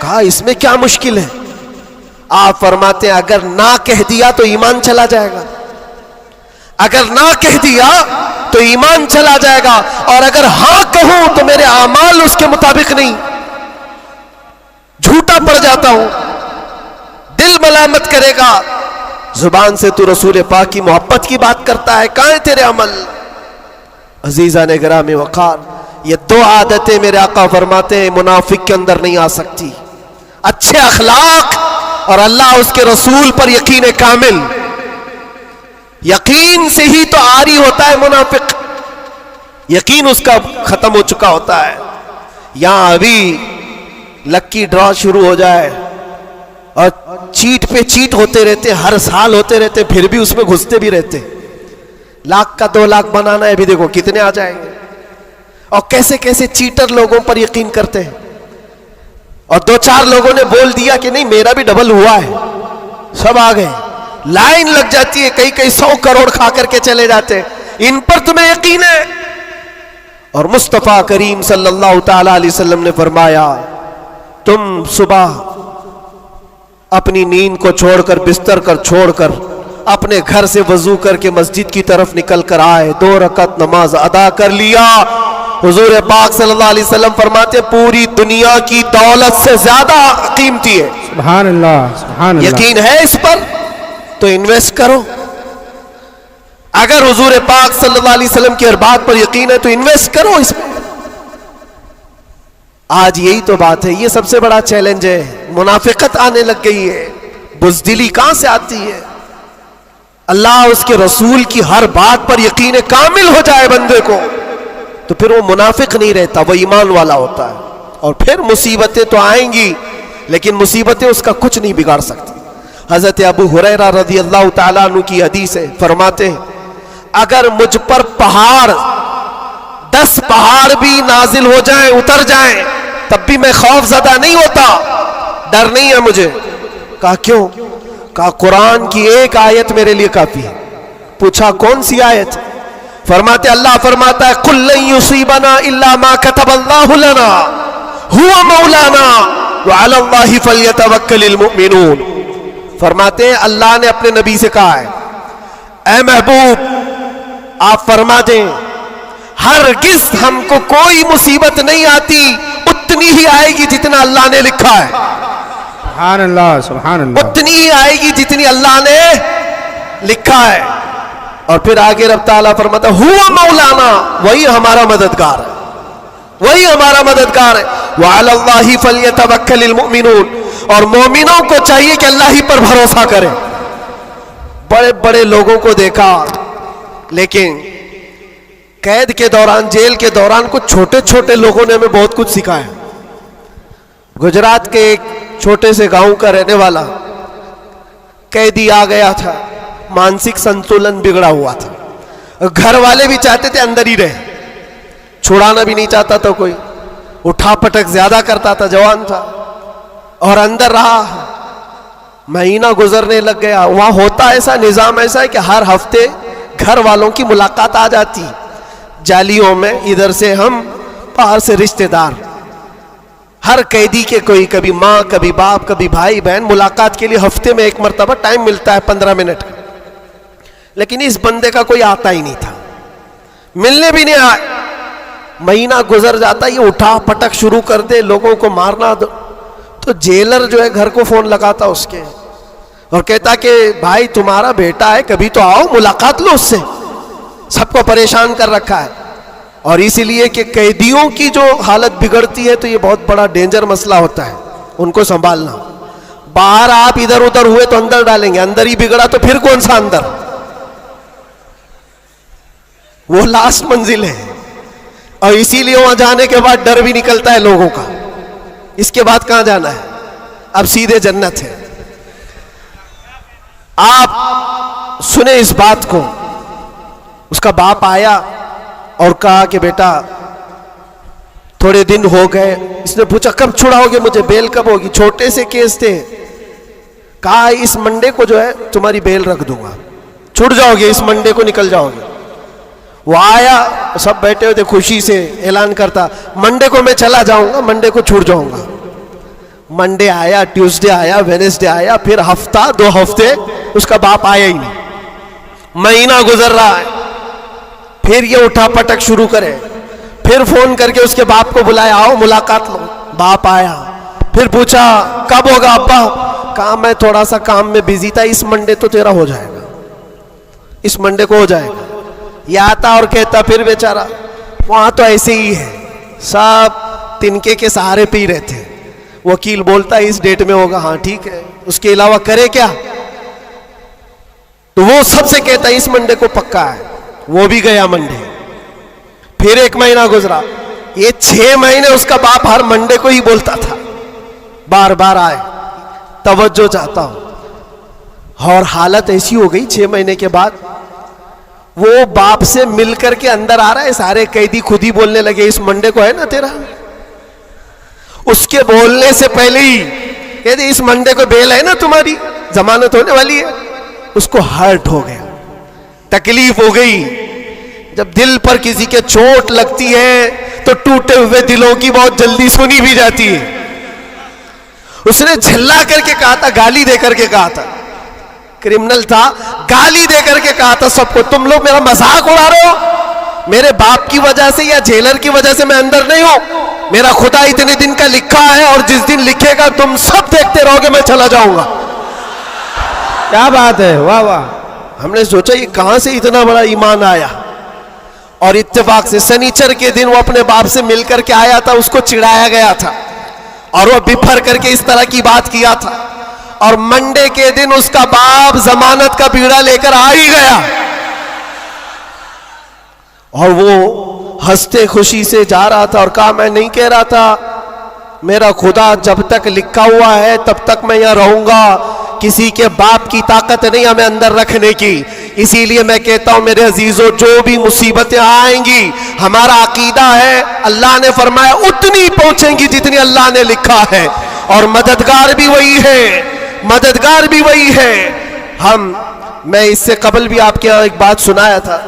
कहा इसमें क्या मुश्किल है? आप फरमाते हैं अगर ना कह दिया तो ईमान चला जाएगा, अगर ना कह दिया तो ईमान चला जाएगा, और अगर हां कहूं तो मेरे अमाल उसके मुताबिक नहीं, झूठा पड़ जाता हूं, दिल मलामत करेगा। जुबान से तू रसूल पाक की मोहब्बत की बात करता है, कहां है तेरे अमल? अजीजा ने गिरामी वक़ार, ये दो आदतें मेरे आका फरमाते हैं मुनाफिक के अंदर नहीं आ सकती, अच्छे अखलाक और अल्लाह उसके रसूल पर यकीन कामिल। यकीन से ही तो आरी होता है मुनाफिक, यकीन उसका खत्म हो चुका होता है। यहां अभी लक्की ड्रॉ शुरू हो जाए और चीट पे चीट होते रहते, हर साल होते रहते, फिर भी उसमें घुसते भी रहते। लाख का 2 लाख बनाना है, अभी देखो कितने आ जाएंगे। और कैसे कैसे चीटर लोगों पर यकीन करते हैं। और 2-4 लोगों ने बोल दिया कि नहीं मेरा भी डबल हुआ है, सब आ गए, लाइन लग जाती है, कई कई 100 करोड़ खा करके चले जाते हैं। इन पर तुम्हें यकीन है? और मुस्तफा करीम सल्लल्लाहु ताला अलैहि वसल्लम ने फरमाया, तुम सुबह अपनी नींद को छोड़कर, बिस्तर कर छोड़कर अपने घर से वजू करके मस्जिद की तरफ निकल कर आए, 2 रकात नमाज अदा कर लिया। हुजूर पाक सल्लल्लाहु अलैहि वसल्लम फरमाते पूरी दुनिया की दौलत से ज्यादा कीमती है। सुभान अल्लाह, सुभान अल्लाह। यकीन है इस पर तो इन्वेस्ट करो। अगर हुजूर पाक सल्लल्लाहु अलैहि वसल्लम की हर बात पर यकीन है तो इन्वेस्ट करो इसमें। आज यही तो बात है, ये सबसे बड़ा चैलेंज है। मुनाफिकत आने लग गई है, बुज़दिली कहां से आती है? अल्लाह उसके रसूल की हर बात पर यकीन कामिल हो जाए बंदे को, तो फिर वो मुनाफिक नहीं रहता, वो ईमान वाला होता है। और फिर मुसीबतें तो आएंगी, लेकिन मुसीबतें उसका कुछ नहीं बिगाड़ सकती। हजरत अबू हुरैरा रज़ी अल्लाह ताला अन्हु की हदीस है, फरमाते हैं अगर मुझ पर 10 पहाड़ भी नाजिल हो जाएं, उतर जाएं, तब भी मैं खौफज़दा नहीं होता, डर नहीं है मुझे। कहा क्यों? कहा कुरान की एक आयत मेरे लिए काफी है। पूछा कौन सी आयत? फरमाते अल्लाह फरमाता है कुल लन युसीबना इल्ला मा कतबल्लाहु लना हुवा मौलाना व अलल्लाहि फल्यतवक्कलिल मुमिनून। फरमाते हैं अल्लाह ने अपने नबी से कहा है, ऐ महबूब आप फरमा दें हरगिज़ हमको कोई मुसीबत नहीं आती, उतनी ही आएगी जितना अल्लाह ने लिखा है। सुभान अल्लाह, सुभान अल्लाह। उतनी ही आएगी जितनी अल्लाह ने लिखा है। और फिर आगे रब ताला फरमाता हुवा मौलाना, वही हमारा मददगार है, वही हमारा मददगार है। व अलल्लाहि फल्यतवक्कलिल मुमिनून, और मोमिनों को चाहिए कि अल्लाह ही पर भरोसा करें। बड़े बड़े लोगों को देखा, लेकिन कैद के दौरान, जेल के दौरान कुछ छोटे छोटे लोगों ने हमें बहुत कुछ सिखाया। गुजरात के एक छोटे से गांव का रहने वाला कैदी आ गया था, मानसिक संतुलन बिगड़ा हुआ था। घर वाले भी चाहते थे अंदर ही रहे, छुड़ाना भी नहीं चाहता था कोई, उठा पटक ज्यादा करता था, जवान था और अंदर रहा। महीना गुजरने लग गया। वहां होता ऐसा, निजाम ऐसा है कि हर हफ्ते घर वालों की मुलाकात आ जाती, जालियों में, इधर से हम, बाहर से रिश्तेदार। हर कैदी के कोई, कभी माँ, कभी बाप, कभी भाई बहन, मुलाकात के लिए हफ्ते में 1 मरतबा टाइम मिलता है 15 मिनट का। लेकिन इस बंदे का कोई आता ही नहीं था, मिलने भी नहीं आए। महीना गुजर जाता, ये उठा पटक शुरू कर दे, लोगों को मारना। तो जेलर जो है घर को फोन लगाता उसके और कहता कि भाई तुम्हारा बेटा है, कभी तो आओ, मुलाकात लो उससे, सबको परेशान कर रखा है। और इसीलिए कि कैदियों की जो हालत बिगड़ती है तो ये बहुत बड़ा डेंजर मसला होता है, उनको संभालना। बाहर आप इधर उधर हुए तो अंदर डालेंगे, अंदर ही बिगड़ा तो फिर कौन सा अंदर, वो लास्ट मंजिल है। और इसीलिए वहां जाने के बाद डर भी निकलता है लोगों का, इसके बाद कहां जाना है, अब सीधे जन्नत है। आप सुने इस बात को। उसका बाप आया और कहा कि बेटा थोड़े दिन हो गए। इसने पूछा कब छुड़ाओगे मुझे, बेल कब होगी? छोटे से केस थे। कहा इस मंडे को जो है तुम्हारी बेल रख दूंगा, छूट जाओगे, इस मंडे को निकल जाओगे। वो आया, सब बैठे हुए थे, खुशी से ऐलान करता मंडे को मैं चला जाऊंगा, मंडे को छूट जाऊंगा। मंडे आया, ट्यूसडे आया, वेडनेसडे आया, फिर हफ्ता 2 हफ्ते उसका बाप आया ही नहीं। महीना गुजर रहा है, फिर ये उठा पटक शुरू करे। फिर फोन करके उसके बाप को बुलाया, आओ मुलाकात लो। बाप आया, फिर पूछा कब होगा अब्बा? कहा मैं थोड़ा सा काम में बिजी था, इस मंडे तो तेरा हो जाएगा, इस मंडे को हो जाएगा। ये आता और कहता फिर बेचारा, वहां तो ऐसे ही है, सब तिनके के सहारे पी रहे थे। वकील बोलता है इस डेट में होगा, हाँ ठीक है, उसके अलावा करे क्या? तो वो सबसे कहता है इस मंडे को पक्का है। वो भी गया मंडे, फिर 1 महीना गुजरा, ये 6 महीने उसका बाप हर मंडे को ही बोलता था बार बार आए, तवज्जो चाहता हूं। और हालत ऐसी हो गई 6 महीने के बाद वो बाप से मिलकर के अंदर आ रहा है, सारे कैदी खुद ही बोलने लगे इस मंडे को है ना तेरा। उसके बोलने से पहले ही कहते इस मंडे को बेल है ना तुम्हारी, जमानत होने वाली है। उसको हर्ट हो गया, तकलीफ हो गई। जब दिल पर किसी के चोट लगती है तो टूटे हुए दिलों की बहुत जल्दी सुनी भी जाती है। उसने झल्ला करके कहा था, गाली दे करके कहा था, क्रिमिनल था, गाली दे करके कहा था सबको, तुम लोग मेरा मजाक उड़ा रहे हो, मेरे बाप की वजह से या जेलर की वजह से मैं अंदर नहीं हूं। मेरा खुदा इतने दिन का लिखा है और जिस दिन लिखेगा तुम सब देखते रहोगे, मैं चला जाऊंगा। क्या बात है, वाह वाह। हमने सोचा ये कहां से इतना बड़ा ईमान आया। और इत्तेफाक से शनिचर के दिन वो अपने बाप से मिलकर के आया था, उसको चिढ़ाया गया था और वो बिफर करके इस तरह की बात किया था। और मंडे के दिन उसका बाप जमानत का बीड़ा लेकर आ ही गया और वो हंसते खुशी से जा रहा था और कहा मैं नहीं कह रहा था, मेरा खुदा जब तक लिखा हुआ है तब तक मैं यहां रहूंगा, किसी के बाप की ताकत नहीं हमें अंदर रखने की। इसीलिए मैं कहता हूं मेरे अजीजों, जो भी मुसीबतें आएंगी, हमारा अकीदा है अल्लाह ने फरमाया उतनी पहुंचेंगी जितनी अल्लाह ने लिखा है, और मददगार भी वही है, मददगार भी वही है। मैं इससे कबल भी आपके यहाँ एक बात सुनाया था,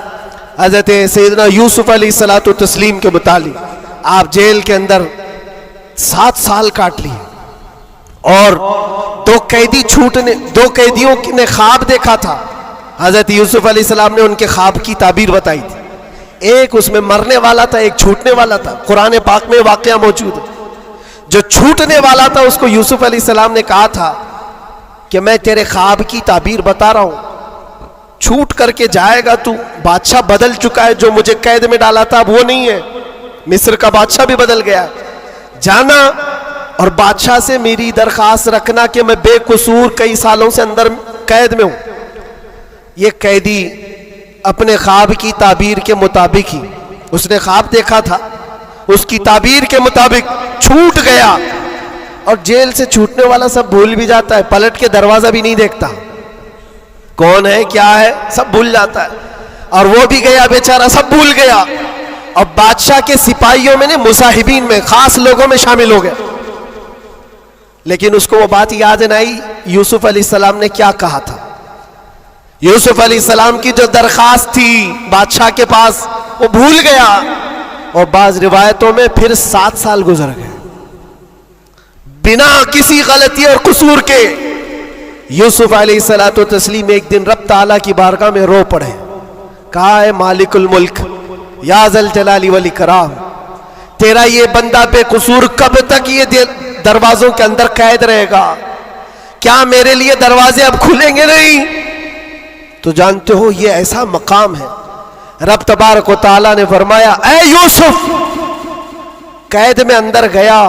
हजरत सैयदना यूसुफ अलैहिस्सलातु तस्लीम के मुतालिक। आप जेल के अंदर 7 साल काट लिए और 2 कैदियों ने ख्वाब देखा था। हजरत यूसुफ अलैहिस्सलाम ने उनके ख्वाब की ताबीर बताई थी। एक उसमें मरने वाला था, एक छूटने वाला था। कुरान पाक में वाकया मौजूद है। जो छूटने वाला था उसको यूसुफ अलैहिस्सलाम ने कहा था कि मैं तेरे ख्वाब की ताबीर बता रहा हूं, छूट करके जाएगा तू, बादशाह बदल चुका है, जो मुझे कैद में डाला था अब वो नहीं है, मिस्र का बादशाह भी बदल गया, जाना और बादशाह से मेरी दरखास्त रखना कि मैं बेकसूर कई सालों से अंदर कैद में हूं। ये कैदी अपने ख्वाब की ताबीर के मुताबिक ही, उसने ख्वाब देखा था, उसकी ताबीर के मुताबिक छूट गया। और जेल से छूटने वाला सब भूल भी जाता है, पलट के दरवाजा भी नहीं देखता, कौन है क्या है सब भूल जाता है। और वो भी गया बेचारा, सब भूल गया। और बादशाह के सिपाहियों में, मुसाहिबीन में, खास लोगों में शामिल हो गया। लेकिन उसको वो बात याद नहीं आई यूसुफ अलैहिस्सलाम ने क्या कहा था। यूसुफ अलैहिस्सलाम की जो दरखास्त थी बादशाह के पास, वो भूल गया। और बाज रिवायतों में फिर 7 साल गुजर गए बिना किसी गलती और कसूर के। यूसुफ अलैहिस्सलातु तस्लीम एक दिन रब ताला की बारगाह में रो पड़े, कहा है मालिकुल मुल्क या ज़ल जलाली वल इकराम, तेरा ये बंदा बेकसूर कब तक ये दरवाजों के अंदर कैद रहेगा? क्या मेरे लिए दरवाजे अब खुलेंगे नहीं? तो जानते हो ये ऐसा मकाम है। रब तबारक व तआला ने फरमाया, ऐ यूसुफ, कैद में अंदर गया,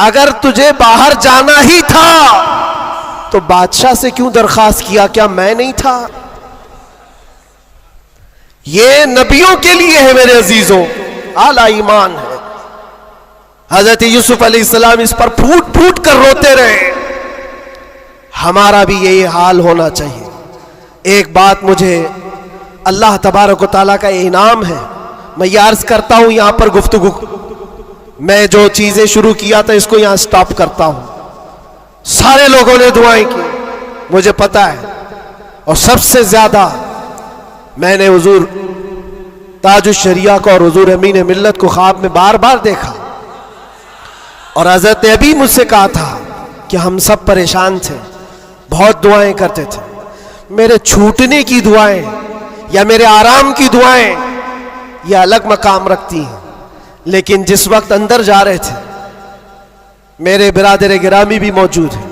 अगर तुझे बाहर जाना ही था तो बादशाह से क्यों दरखास्त किया? क्या मैं नहीं था? ये नबियों के लिए है मेरे अजीजों, आला ईमान है। हजरत यूसुफ अलैहिस्सलाम इस पर फूट फूट कर रोते रहे। हमारा भी यही हाल होना चाहिए। एक बात मुझे अल्लाह तबारक व तआला का इनाम है, मैं ये अर्ज करता हूं यहां पर गुफ्तगू, मैं जो चीजें शुरू किया था इसको यहां स्टॉप करता हूं। सारे लोगों ने दुआएं की, मुझे पता है, और सबसे ज्यादा मैंने हुजूर ताजुश शरिया को और हुजूर अमीन मिल्लत को ख्वाब में बार बार देखा। और हजरत ने अभी मुझसे कहा था कि हम सब परेशान थे, बहुत दुआएं करते थे। मेरे छूटने की दुआएं या मेरे आराम की दुआएं ये अलग मकाम रखती हैं, लेकिन जिस वक्त अंदर जा रहे थे मेरे बिरादर गिरामी भी मौजूद है,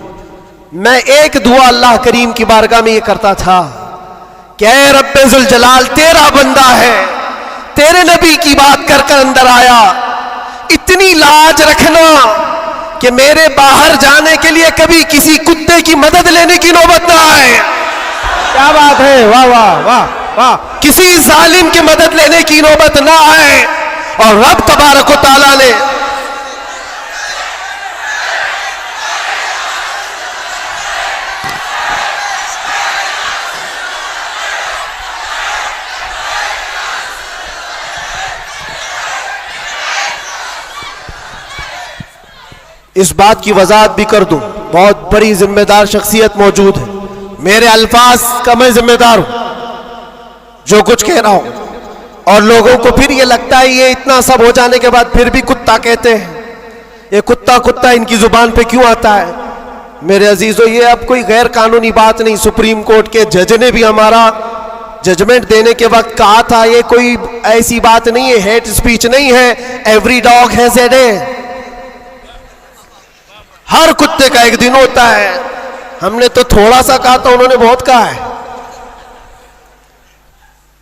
मैं एक दुआ अल्लाह करीम की बारगाह में ये करता था कि ऐ रब्बे जुल जलाल, तेरा बंदा है, तेरे नबी की बात कर कर अंदर आया, इतनी लाज रखना कि मेरे बाहर जाने के लिए कभी किसी कुत्ते की मदद लेने की नौबत ना आए। क्या बात है, वाह वाह वाह वाह। किसी जालिम की मदद लेने की नौबत ना आए। और रब तबारक व तआला ने इस बात की वजाहत भी कर दूं, बहुत बड़ी जिम्मेदार शख्सियत मौजूद है, मेरे अल्फाज का मैं जिम्मेदार हूं जो कुछ कह रहा हूं। और लोगों को फिर ये लगता है ये इतना सब हो जाने के बाद फिर भी कुत्ता कहते हैं, ये कुत्ता कुत्ता इनकी जुबान पे क्यों आता है? मेरे अजीजों, ये अब कोई गैर कानूनी बात नहीं। सुप्रीम कोर्ट के जज ने भी हमारा जजमेंट देने के वक्त कहा था ये कोई ऐसी बात नहीं है, हेट स्पीच नहीं है, every dog has a day, हर कुत्ते का एक दिन होता है। हमने तो थोड़ा सा कहा था, उन्होंने बहुत कहा है।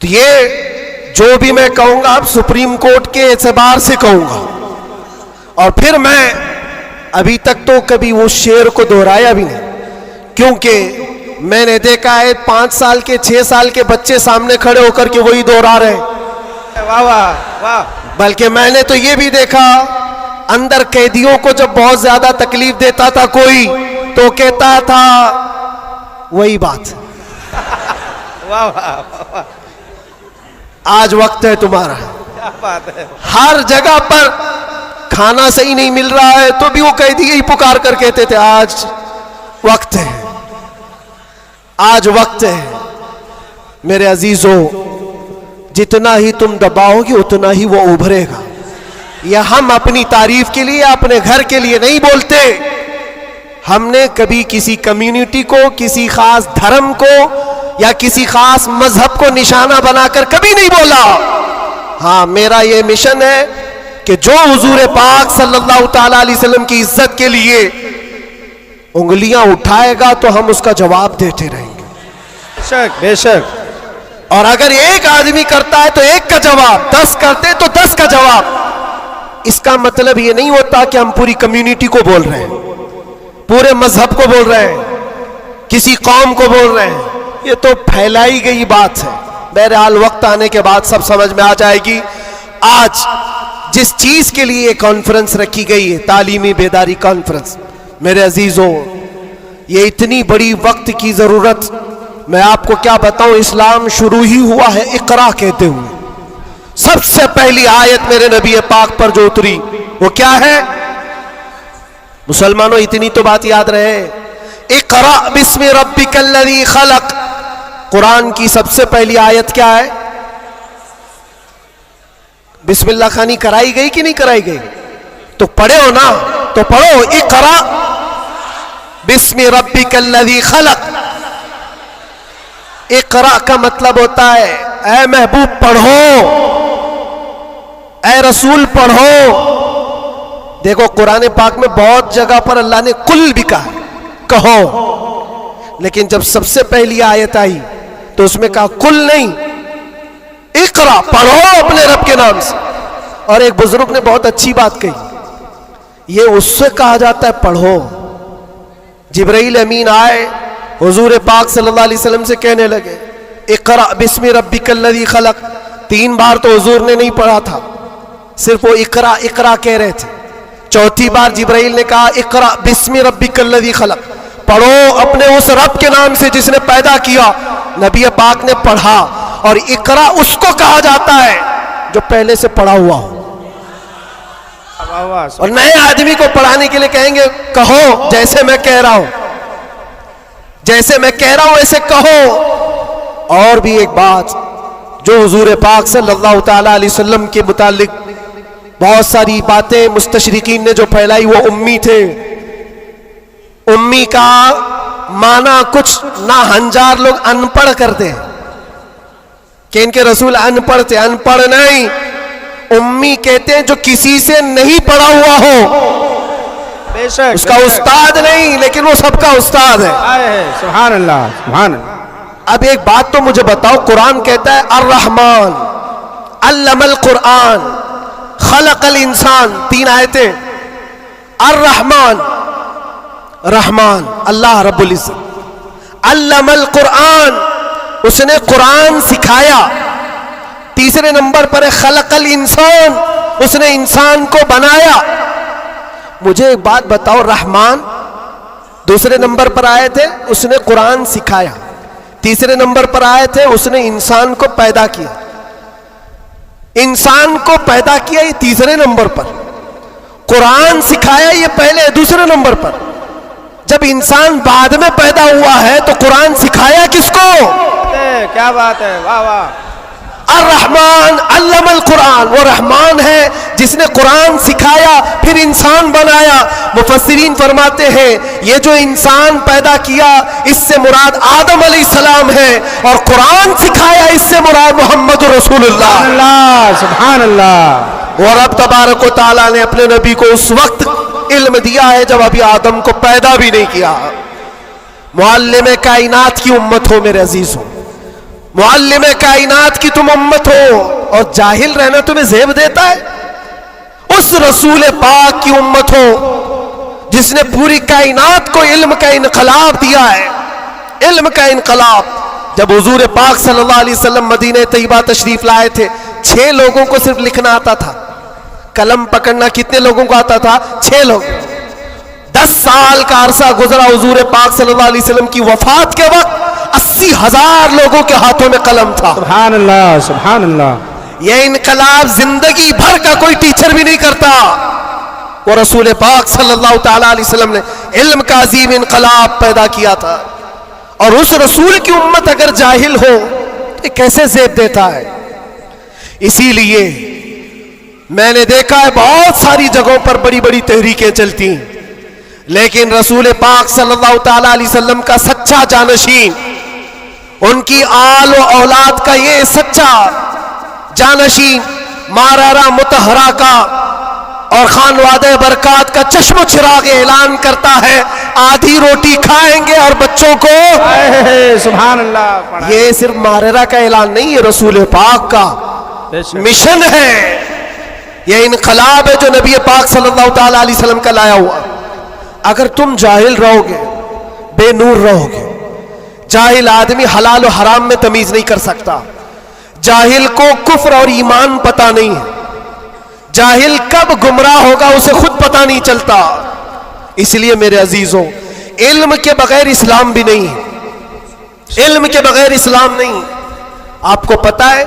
तो ये जो भी मैं कहूंगा अब सुप्रीम कोर्ट के एतबार से कहूंगा। और फिर मैं अभी तक तो कभी वो शेर को दोहराया भी नहीं, क्योंकि मैंने देखा है 5 साल के 6 साल के बच्चे सामने खड़े होकर के वही दोहरा रहे हैं। वाह वाह वाह। बल्कि मैंने तो ये भी देखा, अंदर कैदियों को जब बहुत ज्यादा तकलीफ देता था कोई, तो कहता था वही बात। वाह वाह। आज वक्त है तुम्हारा। क्या बात है। हर जगह पर खाना सही नहीं मिल रहा है तो भी वो कैदी यही पुकार कर कहते थे आज वक्त है, आज वक्त है। मेरे अजीजों, जितना ही तुम दबाओगे उतना ही वो उभरेगा। या हम अपनी तारीफ के लिए, अपने घर के लिए नहीं बोलते। हमने कभी किसी कम्युनिटी को, किसी खास धर्म को या किसी खास मजहब को निशाना बनाकर कभी नहीं बोला। हाँ, मेरा ये मिशन है कि जो हुजूर पाक सल्लल्लाहु ताला अलैहि वसल्लम की इज्जत के लिए उंगलियां उठाएगा तो हम उसका जवाब देते रहेंगे। बेशक बेशक। और अगर एक आदमी करता है तो एक का जवाब, 10 करते तो 10 का जवाब। इसका मतलब ये नहीं होता कि हम पूरी कम्युनिटी को बोल रहे हैं, पूरे मजहब को बोल रहे हैं, किसी कौम को बोल रहे हैं। ये तो फैलाई गई बात है। बहरहाल वक्त आने के बाद सब समझ में आ जाएगी। आज जिस चीज के लिए कॉन्फ्रेंस रखी गई है, तालीमी बेदारी कॉन्फ्रेंस, मेरे अजीजों, ये इतनी बड़ी वक्त की जरूरत, मैं आपको क्या बताऊं, इस्लाम शुरू ही हुआ है इकरा कहते हुए। सबसे पहली आयत मेरे नबी पाक पर जो उतरी वो क्या है? मुसलमानों, इतनी तो बात याद रहे, इकरा बिस्मि रब्बिकल्लज़ी खलक। कुरान की सबसे पहली आयत क्या है? बिस्मिल्लाह खानी कराई गई कि नहीं कराई गई? तो पढ़े हो ना, तो पढ़ो, इकरा बिस्मि रब्बिकल्लज़ी खलक। इकरा का मतलब होता है ऐ महबूब पढ़ो, ऐ रसूल पढ़ो। देखो कुरान पाक में बहुत जगह पर अल्लाह ने कुल भी कहा, कहो, लेकिन जब सबसे पहली आयत आई तो उसमें कहा कुल नहीं, इकरा, पढ़ो अपने रब के नाम से। और एक बुजुर्ग ने बहुत अच्छी बात कही, ये उससे कहा जाता है पढ़ो। जिब्राइल अमीन आए, हुजूर पाक सल्लल्लाहु अलैहि वसल्लम से कहने लगे इकरा बिस्मि रब्बिकल्लज़ी खलक। 3 बार तो हुजूर ने नहीं पढ़ा था, सिर्फ वो इकरा इकरा कह रहे थे। चौथी बार जिब्राइल ने कहा इकरा बिस्मि रब्बिकल्लज़ी खलक, पढ़ो अपने उस रब के नाम से जिसने पैदा किया। नबी पाक ने पढ़ा। और इकरा उसको कहा जाता है जो पहले से पढ़ा हुआ हो। और नए आदमी को पढ़ाने के लिए कहेंगे कहो जैसे मैं कह रहा हूं, जैसे मैं कह रहा हूं ऐसे कहो। और भी एक बात, जो हुजूर पाक सल्लल्लाहु ताला अलैहि वसल्लम के मुतालिक बहुत सारी बातें मुस्तशरिकीन ने जो फैलाई, वो उम्मी थे। उम्मी का माना कुछ ना हंजार लोग अनपढ़ करते हैं कि इनके रसूल अनपढ़ थे। अनपढ़ नहीं, उम्मी कहते हैं जो किसी से नहीं पढ़ा हुआ हो। बेशक, उसका उस्ताद नहीं, लेकिन वो सबका उस्ताद है। सुभान अल्लाह, सुभान अल्लाह। अब एक बात तो मुझे बताओ, कुरान कहता है अर्रहमान अल्लमल कुरान खलकल इंसान, 3 आयतें। अर्रहमान, रहमान अल्लाह रब्बुल इज्जत, अल्लमल कुरान, उसने कुरान सिखाया। तीसरे नंबर पर है खलकल इंसान, उसने इंसान को बनाया। मुझे एक बात बताओ, रहमान दूसरे नंबर पर आए थे, उसने कुरान सिखाया। तीसरे नंबर पर आए थे, उसने इंसान को पैदा किया। इंसान को पैदा किया, ये तीसरे नंबर पर। कुरान सिखाया ये पहले, दूसरे नंबर पर। जब इंसान बाद में पैदा हुआ है तो कुरान सिखाया किसको? क्या बात है, वाह वाह। अर्रहमान अल्लमल कुरान, वो रहमान है जिसने कुरान सिखाया फिर इंसान बनाया। मुफस्सिरीन फरमाते हैं ये जो इंसान पैदा किया इससे मुराद आदम अलैहिस्सलाम है, और कुरान सिखाया इससे मुराद मोहम्मद रसूलुल्लाह। सुभान अल्लाह। और अब तबारक व तआला ने अपने नबी को उस वक्त इल्म दिया है जब अभी आदम को पैदा भी नहीं किया। मुअल्लिम कायनात की उम्मत हो मेरे अजीज हो, मुअल्लिम कायनात की तुम उम्मत हो, और जाहिल रहना तुम्हें ज़ेब देता है? उस रसूल पाक की उम्मत हो जिसने पूरी कायनात को इल्म का इनकलाब दिया है, इल्म का इनकलाब। जब हुजूर पाक सल्लल्लाहु अलैहि वसल्लम मदीने तैयबा तशरीफ लाए थे, 6 लोगों को सिर्फ लिखना आता था, कलम पकड़ना कितने लोगों को आता था? 6 लोग। 10 साल का अरसा गुजरा, हुजूर पाक सल्लल्लाहु अलैहि वसल्लम की वफात के वक्त 80,000 लोगों के हाथों में कलम था। सुभान अल्लाह, सुभान अल्लाह। यह इनकलाब जिंदगी भर का कोई टीचर भी नहीं करता। वो रसूल पाक सल्लल्लाहु ताला अलैहि वसल्लम ने इल्म का अजीम इनकलाब पैदा किया था, और उस रसूल की उम्मत अगर जाहिल हो तो कैसे ज़ेब देता है? इसीलिए मैंने देखा है बहुत सारी जगहों पर बड़ी बड़ी तहरीकें चलती, लेकिन रसूल पाक सल्लल्लाहु ताला अलैहि वसल्लम का सच्चा जानशीन, उनकी आल व औलाद का ये सच्चा जानशीन मारारा मुतहरा का और खानवादे बरकात का चश्म चिराग ऐलान करता है, आधी रोटी खाएंगे और बच्चों को। सुभान अल्लाह। ये सिर्फ मारारा का ऐलान नहीं, ये रसूल पाक का मिशन है, ये इनकलाब है जो नबी पाक सल्लल्लाहु ताला अलैहि वसल्लम का लाया हुआ। अगर तुम जाहिल रहोगे, बेनूर रहोगे, जाहिल आदमी हलाल और हराम में तमीज नहीं कर सकता, जाहिल को कुफ्र और ईमान पता नहीं है, जाहिल कब गुमराह होगा उसे खुद पता नहीं चलता। इसलिए मेरे अजीजों, इल्म के बगैर इस्लाम भी नहीं है, इल्म के बगैर इस्लाम नहीं। आपको पता है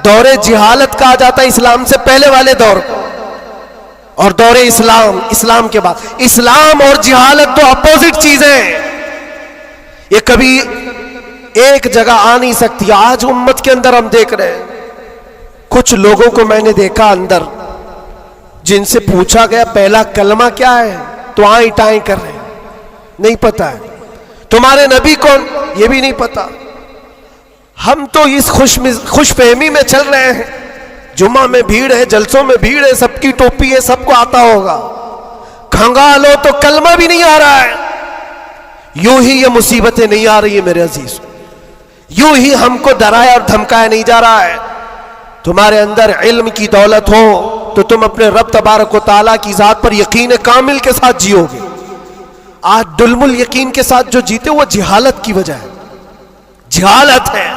दौरे जिहालत कहा जाता है इस्लाम से पहले वाले दौर को, और दौरे इस्लाम, इस्लाम के बाद। इस्लाम और जिहालत तो अपोजिट चीजें हैं, ये कभी एक जगह आ नहीं सकती। आज उम्मत के अंदर हम देख रहे हैं कुछ लोगों को मैंने देखा अंदर, जिनसे पूछा गया पहला कलमा क्या है तो आए टाएं कर रहे हैं, नहीं पता है। तुम्हारे नबी कौन, ये भी नहीं पता। हम तो इस खुशफहमी में चल रहे हैं, जुम्मा में भीड़ है, जलसों में भीड़ है, सबकी टोपी है, सबको आता होगा, खंगालो तो कलमा भी नहीं आ रहा है। यूं ही ये मुसीबतें नहीं आ रही है मेरे अजीज, यूं ही हमको डराया और धमकाया नहीं जा रहा है। तुम्हारे अंदर इल्म की दौलत हो तो तुम अपने रब तबारक व तआला की जात पर यकीन कामिल के साथ जियोगे। आज दुलमुल यकीन के साथ जो जीते वो जिहालत की वजह है, जिहालत है।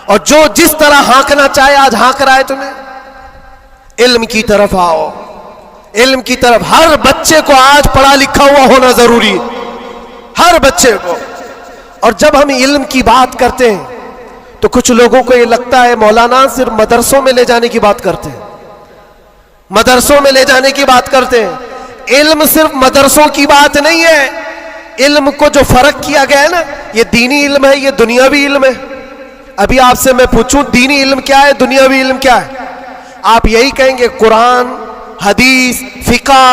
और जो जिस तरह हाँकना चाहे आज हाँक रहा है तुम्हें। इल्म की तरफ आओ, इल्म की तरफ। हर बच्चे को आज पढ़ा लिखा हुआ होना जरूरी है, हर बच्चे को। और जब हम इल्म की बात करते हैं तो कुछ लोगों को ये लगता है मौलाना सिर्फ मदरसों में ले जाने की बात करते हैं, मदरसों में ले जाने की बात करते हैं। इल्म सिर्फ मदरसों की बात नहीं है। इल्म को जो फर्क किया गया है ना, ये दीनी इल्म है, ये दुनियावी इल्म है। अभी आपसे मैं पूछूं दीनी इल्म क्या है, दुनियावी इल्म क्या है, आप यही कहेंगे कुरान, हदीस, फिका,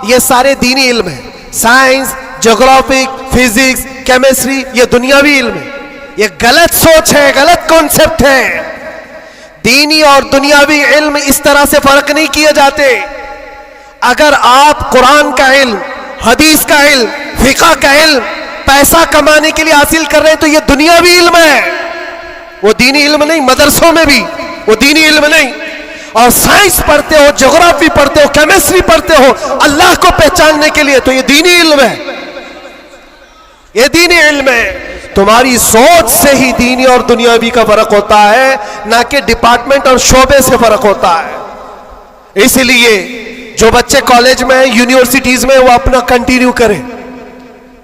ये सारे दीनी इल्म है। साइंस, ज्योग्राफिक, फिजिक्स, केमिस्ट्री, ये दुनियावी इल्म है। ये गलत सोच है, गलत कॉन्सेप्ट है। दीनी और दुनियावी इल्म इस तरह से फर्क नहीं किए जाते। अगर आप कुरान का इल्म, हदीस का इल्म, फिका का इल्म पैसा कमाने के लिए हासिल कर रहे हैं तो ये दुनियावी इल्म है, वो दीनी इल्म नहीं। मदरसों में भी वो दीनी इल्म नहीं। और साइंस पढ़ते हो, ज्योग्राफी पढ़ते हो, केमिस्ट्री पढ़ते हो अल्लाह को पहचानने के लिए, तो ये दीनी इल्म है, ये दीनी इल्म है। तुम्हारी सोच से ही दीनी और दुनियावी का फर्क होता है, ना कि डिपार्टमेंट और शोबे से फर्क होता है। इसलिए जो बच्चे कॉलेज में, यूनिवर्सिटीज में, वो अपना कंटिन्यू करें,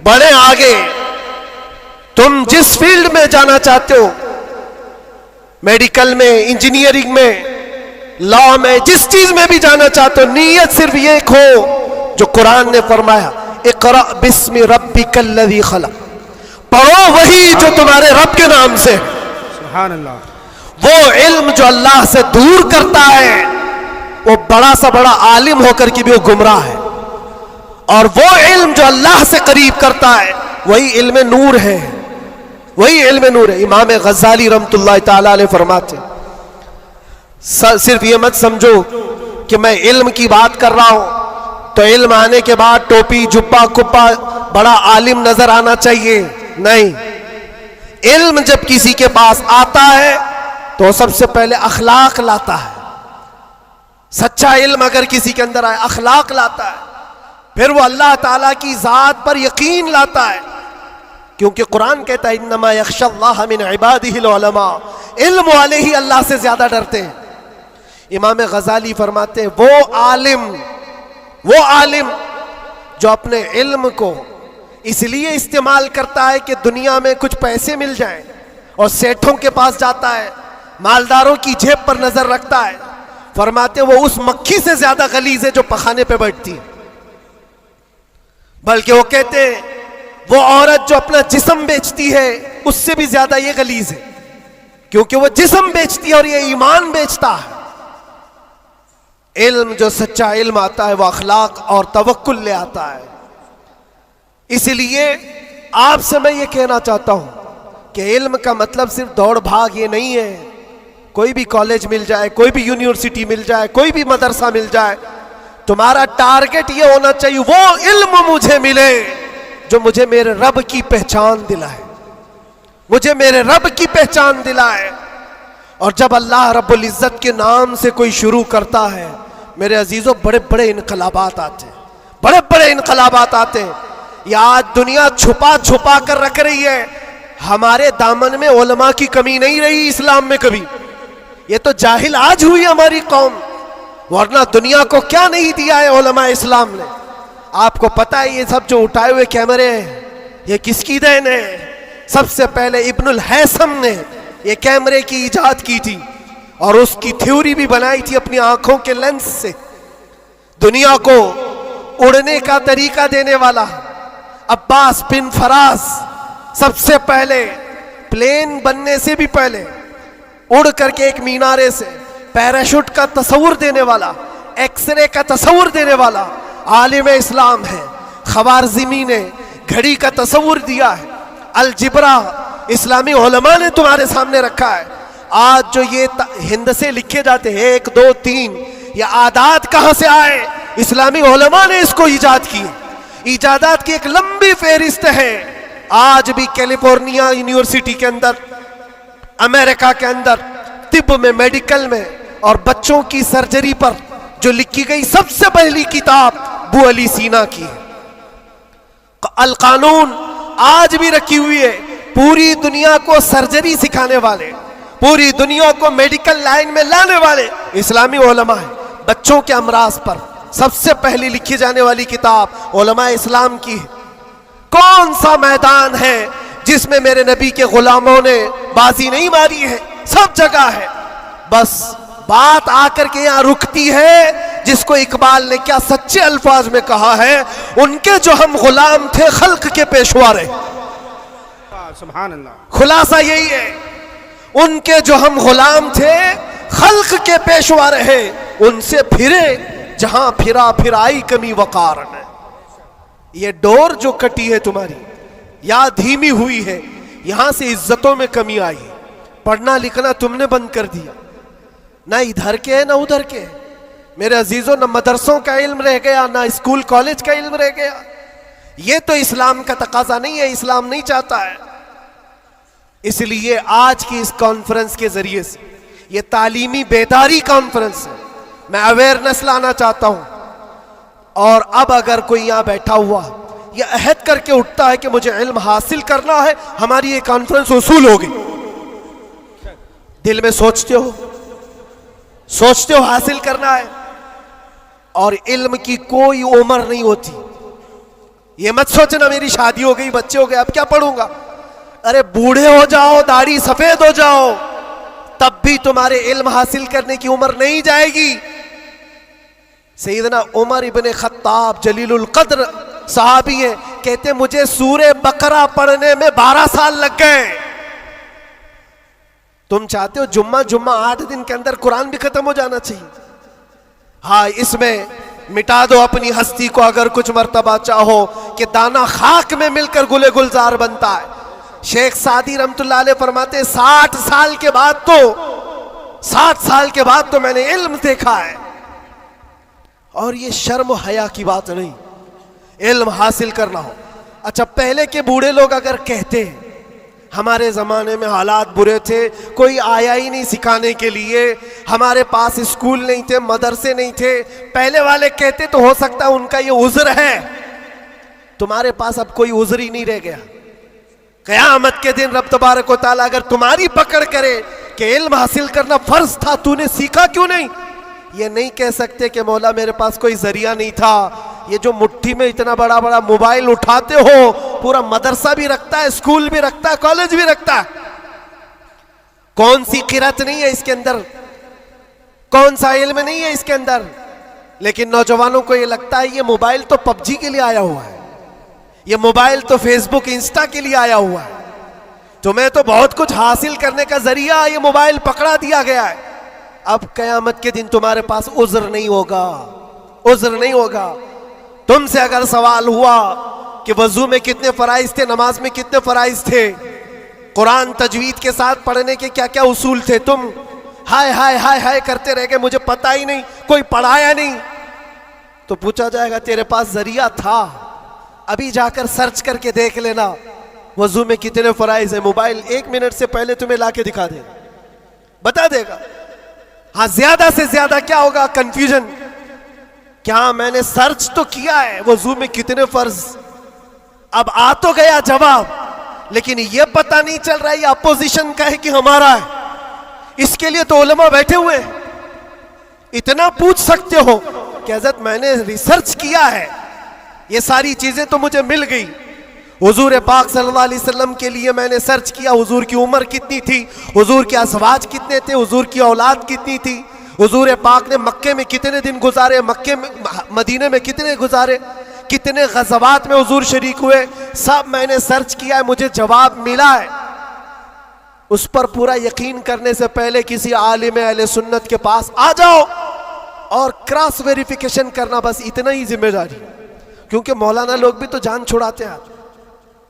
बढ़े आगे। तुम जिस फील्ड में जाना चाहते हो, मेडिकल में, इंजीनियरिंग में, लॉ में, जिस चीज में भी जाना चाहते हो, नीयत सिर्फ ये हो जो कुरान ने फरमाया, इक़रा बिस्मि रब्बिकल्लज़ी खलक़, पढ़ो वही जो तुम्हारे रब के नाम से है। सुभान अल्लाह। वो इल्म जो अल्लाह से दूर करता है, वो बड़ा सा बड़ा आलिम होकर के भी वो गुमराह है, और वो इल्म जो अल्लाह से करीब करता है वही इल्म नूर है, वही इल्म नूर है। इमाम गज़ाली रहमतुल्लाह तआला अलैह फरमाते, सिर्फ ये मत समझो कि मैं इल्म की बात कर रहा हूं तो इल्म आने के बाद टोपी जुब्बा कुप्पा बड़ा आलिम नजर आना चाहिए, नहीं। इल्म जब किसी के पास आता है तो सबसे पहले अखलाक लाता है। सच्चा इल्म अगर किसी के अंदर आए, अखलाक लाता है, फिर वो अल्लाह ताला की जात पर यकीन लाता है, क्योंकि कुरान कहता है इन्नमा यख्शल्लाह मिन इबादिहिल उलमा, इल्म वाले ही अल्लाह से ज्यादा डरते हैं। इमाम गज़ाली फरमाते हैं वो आलिम जो अपने इल्म को इसलिए इस्तेमाल करता है कि दुनिया में कुछ पैसे मिल जाएं, और सेठों के पास जाता है, मालदारों की जेब पर नजर रखता है, फरमाते वो उस मक्खी से ज्यादा गलीज है जो पखाने पे बैठती है। बल्कि वो कहते हैं वो औरत जो अपना जिस्म बेचती है उससे भी ज्यादा ये गलीज है, क्योंकि वो जिस्म बेचती है और ये ईमान बेचता है। इल्म जो सच्चा इल्म आता है वो अखलाक और तवक्कुल ले आता है। इसलिए आपसे मैं ये कहना चाहता हूं कि इल्म का मतलब सिर्फ दौड़ भाग ये नहीं है। कोई भी कॉलेज मिल जाए, कोई भी यूनिवर्सिटी मिल जाए, कोई भी मदरसा मिल जाए, तुम्हारा टारगेट ये होना चाहिए वो इल्म मुझे मिले जो मुझे मेरे रब की पहचान दिलाए, मुझे मेरे रब की पहचान दिलाए। और जब अल्लाह रब्बुल इज्जत के नाम से कोई शुरू करता है, मेरे अजीजों, बड़े बड़े इनकलाबात आते हैं, बड़े बड़े इनकलाबात आते हैं। ये आज दुनिया छुपा छुपा कर रख रही है, हमारे दामन में उलमा की कमी नहीं रही इस्लाम में कभी। ये तो जाहिल आज हुई हमारी कौम, वरना दुनिया को क्या नहीं दिया है उलमा इस्लाम ने। आपको पता है ये सब जो उठाए हुए कैमरे हैं ये किसकी देन है? सबसे पहले इब्नुल हैसम ने ये कैमरे की इजाद की थी और उसकी थ्योरी भी बनाई थी अपनी आंखों के लेंस से। दुनिया को उड़ने का तरीका देने वाला अब्बास बिन फराज सबसे पहले प्लेन बनने से भी पहले उड़ करके एक मीनारे से पैराशूट का तस्वुर देने वाला, एक्सरे का तस्वुर देने वाला आलिम इस्लाम है। खवारज़मी ने घड़ी का तस्वुर दिया है। अलजिब्रा इस्लामी उलमा ने तुम्हारे सामने रखा है। आज जो ये हिंद से लिखे जाते हैं 1 2 3, ये आदात कहां से आए? इस्लामी उलमा ने इसको ईजाद की। ईजादात की एक लंबी फेहरिस्त है। आज भी कैलिफोर्निया यूनिवर्सिटी के अंदर, अमेरिका के अंदर तिब में, मेडिकल में और बच्चों की सर्जरी पर जो लिखी गई सबसे पहली किताब अबू अली सीना की है। अल कानून आज भी रखी हुई है। पूरी दुनिया को सर्जरी सिखाने वाले, पूरी दुनिया को मेडिकल लाइन में लाने वाले इस्लामी उलमा है। बच्चों के अमराज पर सबसे पहली लिखी जाने वाली किताब उलमा इस्लाम की है। कौन सा मैदान है जिसमें मेरे नबी के गुलामों ने बाजी नहीं मारी है? सब जगह है। बस बात आकर के यहां रुकती है जिसको इकबाल ने क्या सच्चे अल्फाज में कहा है, उनके जो हम गुलाम थे खल्क के पेशवा रहे। सुभान अल्लाह। खुलासा यही है, उनके जो हम गुलाम थे खल्क के पेशवा रहे, उनसे फिरे जहां फिरा फिर आई कमी वकार ने। ये डोर जो कटी है तुम्हारी या धीमी हुई है, यहां से इज्जतों में कमी आई है। पढ़ना लिखना तुमने बंद कर दिया, ना इधर के है ना उधर के। मेरे अजीजों, ना मदरसों का इल्म रह गया, ना स्कूल कॉलेज का इल्म रह गया। ये तो इस्लाम का तकाजा नहीं है, इस्लाम नहीं चाहता है। इसलिए आज की इस कॉन्फ्रेंस के जरिए से, ये तालीमी बेदारी कॉन्फ्रेंस है, मैं अवेयरनेस लाना चाहता हूं। और अब अगर कोई यहां बैठा हुआ ये अहद करके उठता है कि मुझे इल्म हासिल करना है, हमारी ये कॉन्फ्रेंस वसूल होगी। दिल में सोचते हो हासिल करना है, और इल्म की कोई उम्र नहीं होती। ये मत सोचना मेरी शादी हो गई, बच्चे हो गए, अब क्या पढ़ूंगा। अरे बूढ़े हो जाओ, दाढ़ी सफेद हो जाओ, तब भी तुम्हारे इल्म हासिल करने की उम्र नहीं जाएगी। सैयदना उमर इब्ने खत्ताब जलीलुल कद्र सहाबी हैं, कहते मुझे सूरे बकरा पढ़ने में 12 साल लग गए। तुम चाहते हो जुम्मा 8 दिन के अंदर कुरान भी खत्म हो जाना चाहिए। हाँ, इसमें मिटा दो अपनी हस्ती को अगर कुछ मर्तबा चाहो कि दाना खाक में मिलकर गुले गुलजार बनता है। शेख सादी रहमतुल्लाह अलैह फरमाते 60 साल के बाद तो मैंने इल्म देखा है। और ये शर्म हया की बात नहीं, इल्म हासिल करना हो। अच्छा, पहले के बूढ़े लोग अगर कहते हैं हमारे ज़माने में हालात बुरे थे, कोई आया ही नहीं सिखाने के लिए, हमारे पास स्कूल नहीं थे, मदरसे नहीं थे, पहले वाले कहते तो हो सकता है उनका ये उज़्र है। तुम्हारे पास अब कोई उज़्र ही नहीं रह गया। क़यामत के दिन रब तबारक व तआला अगर तुम्हारी पकड़ करे कि इल्म हासिल करना फर्ज था, तूने सीखा क्यों नहीं, ये नहीं कह सकते कि मौला मेरे पास कोई जरिया नहीं था। ये जो मुट्ठी में इतना बड़ा बड़ा मोबाइल उठाते हो, पूरा मदरसा भी रखता है, स्कूल भी रखता है, कॉलेज भी रखता है, कौन सी किरत नहीं है इसके अंदर, कौन सा इल्म नहीं है इसके अंदर। लेकिन नौजवानों को ये लगता है ये मोबाइल तो पबजी के लिए आया हुआ है, ये मोबाइल तो फेसबुक इंस्टा के लिए आया हुआ है, तुम्हें तो बहुत कुछ हासिल करने का जरिया ये मोबाइल पकड़ा दिया गया है। अब कयामत के दिन तुम्हारे पास उज़्र नहीं होगा, उज़्र नहीं होगा। तुमसे अगर सवाल हुआ कि वजू में कितने फराइज थे, नमाज में कितने फराइज थे, कुरान तजवीद के साथ पढ़ने के क्या क्या उसूल थे, तुम हाय हाय हाय हाय करते रह गए, मुझे पता ही नहीं, कोई पढ़ाया नहीं, तो पूछा जाएगा तेरे पास जरिया था, अभी जाकर सर्च करके देख लेना वजू में कितने फराइज है। मोबाइल 1 मिनट से पहले तुम्हें लाके दिखा दे, बता देगा। हाँ, ज्यादा से ज्यादा क्या होगा, कंफ्यूजन, क्या मैंने सर्च तो किया है वजू में कितने फर्ज, अब आ तो गया जवाब, लेकिन यह पता नहीं चल रहा है ये अपोजिशन का है कि हमारा है। इसके लिए तो उलमा बैठे हुए हैं। इतना पूछ सकते हो कि हज़रत मैंने रिसर्च किया है, ये सारी चीजें तो मुझे मिल गई। हुजूर पाक सल्लल्लाहु अलैहि वसल्लम के लिए मैंने सर्च किया, हुजूर की उम्र कितनी थी, हुजूर के अज़वाज कितने थे, हुजूर की औलाद कितनी थी, हुजूर पाक ने मक्के में कितने दिन गुजारे, मक्के में मदीने में कितने गुजारे, कितने गज़वात में हुजूर शरीक हुए, सब मैंने सर्च किया है, मुझे जवाब मिला है। उस पर पूरा यकीन करने से पहले किसी आलिम अहले सुन्नत के पास आ जाओ और क्रॉस वेरिफिकेशन करना, बस इतना ही जिम्मेदारी। क्योंकि मौलाना लोग भी तो जान छुड़ाते हैं,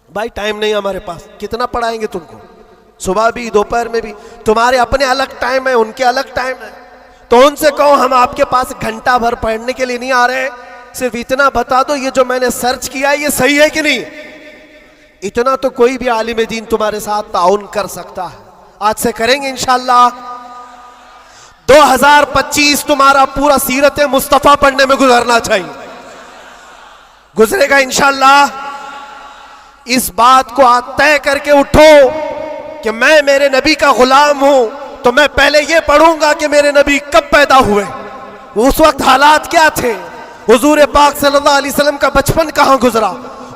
भाई टाइम नहीं हमारे पास, कितना पढ़ाएंगे तुमको, सुबह भी दोपहर में भी, तुम्हारे अपने अलग टाइम है, उनके अलग टाइम है, तो उनसे कहो हम आपके पास घंटा भर पढ़ने के लिए नहीं आ रहे, सिर्फ इतना बता दो ये जो मैंने सर्च किया है ये सही है कि नहीं। इतना तो कोई भी आलिम दीन तुम्हारे साथ ताउन कर सकता है। आज से करेंगे इंशाअल्लाह। 2025 तुम्हारा पूरा सीरत मुस्तफ़ा पढ़ने में गुजरना चाहिए, गुजरेगा इंशाअल्लाह। इस बात को आज तय करके उठो कि मैं मेरे नबी का गुलाम हूं, तो मैं पहले ये पढ़ूंगा कि मेरे नबी कब पैदा हुए, उस वक्त हालात क्या थे, हुजूर पाक सल्लल्लाहु अलैहि वसल्लम का बचपन कहाँ गुजरा,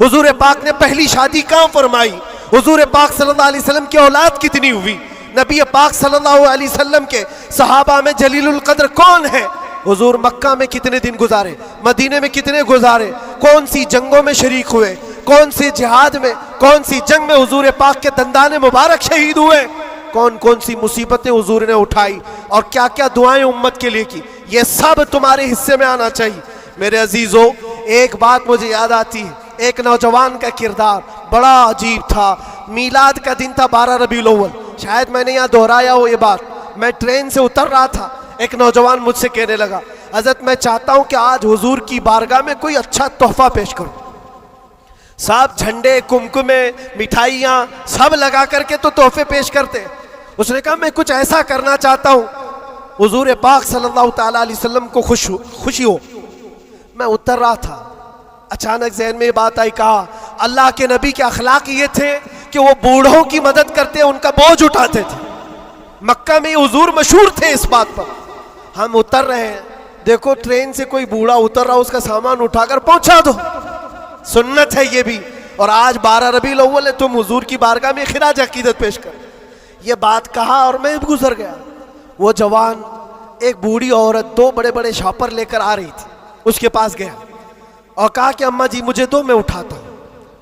हुजूर पाक ने पहली शादी कहाँ फरमाई, हुजूर पाक सल्लल्लाहु अलैहि वसल्लम की औलाद कितनी हुई, नबी पाक सल्लल्लाहु अलैहि वसल्लम के सहाबा में जलीलुल कद्र कौन है, हुजूर मक्का में कितने दिन गुजारे, मदीने में कितने गुजारे, कौन सी जंगों में शरीक हुए, कौन सी जिहाद में, कौन सी जंग में हुजूर पाक के दंदाने मुबारक शहीद हुए, कौन कौन सी मुसीबतें हुजूर ने उठाई और क्या क्या दुआएं उम्मत के लिए की, ये सब तुम्हारे हिस्से में आना चाहिए। मेरे अजीजों, एक बात मुझे याद आती है, एक नौजवान का किरदार बड़ा अजीब था। मीलाद का दिन था 12 रबीउल अव्वल, शायद मैंने यहाँ दोहराया हो ये बात। मैं ट्रेन से उतर रहा था, एक नौजवान मुझसे कहने लगा, हज़रत मैं चाहता हूँ कि आज हुजूर की बारगाह में कोई अच्छा तोहफा पेश करूँ। सब झंडे, कुमकुमे, मिठाइयाँ सब लगा करके तो तोहफे पेश करते। उसने कहा मैं कुछ ऐसा करना चाहता हूँ हुजूर पाक सल्लल्लाहु ताला अलैहि वसल्लम को खुशी हो। मैं उतर रहा था, अचानक ज़हन में ये बात आई, कहा अल्लाह के नबी के अखलाक ये थे कि वो बूढ़ों की मदद करते, उनका बोझ उठाते थे। मक्का में हुजूर मशहूर थे इस बात पर। हम उतर रहे हैं, देखो ट्रेन से कोई बूढ़ा उतर रहा, उसका सामान उठाकर पहुंचा दो, सुन्नत है ये भी। और आज 12 रबीउल अव्वल है, तुम हुजूर की बारगाह में खिराज अकीदत पेश कर। ये बात कहा और मैं गुजर गया। वो जवान एक बूढ़ी औरत 2 बड़े बड़े शॉपर लेकर आ रही थी, उसके पास गया और कहा कि अम्मा जी मुझे दो, मैं उठाता हूं।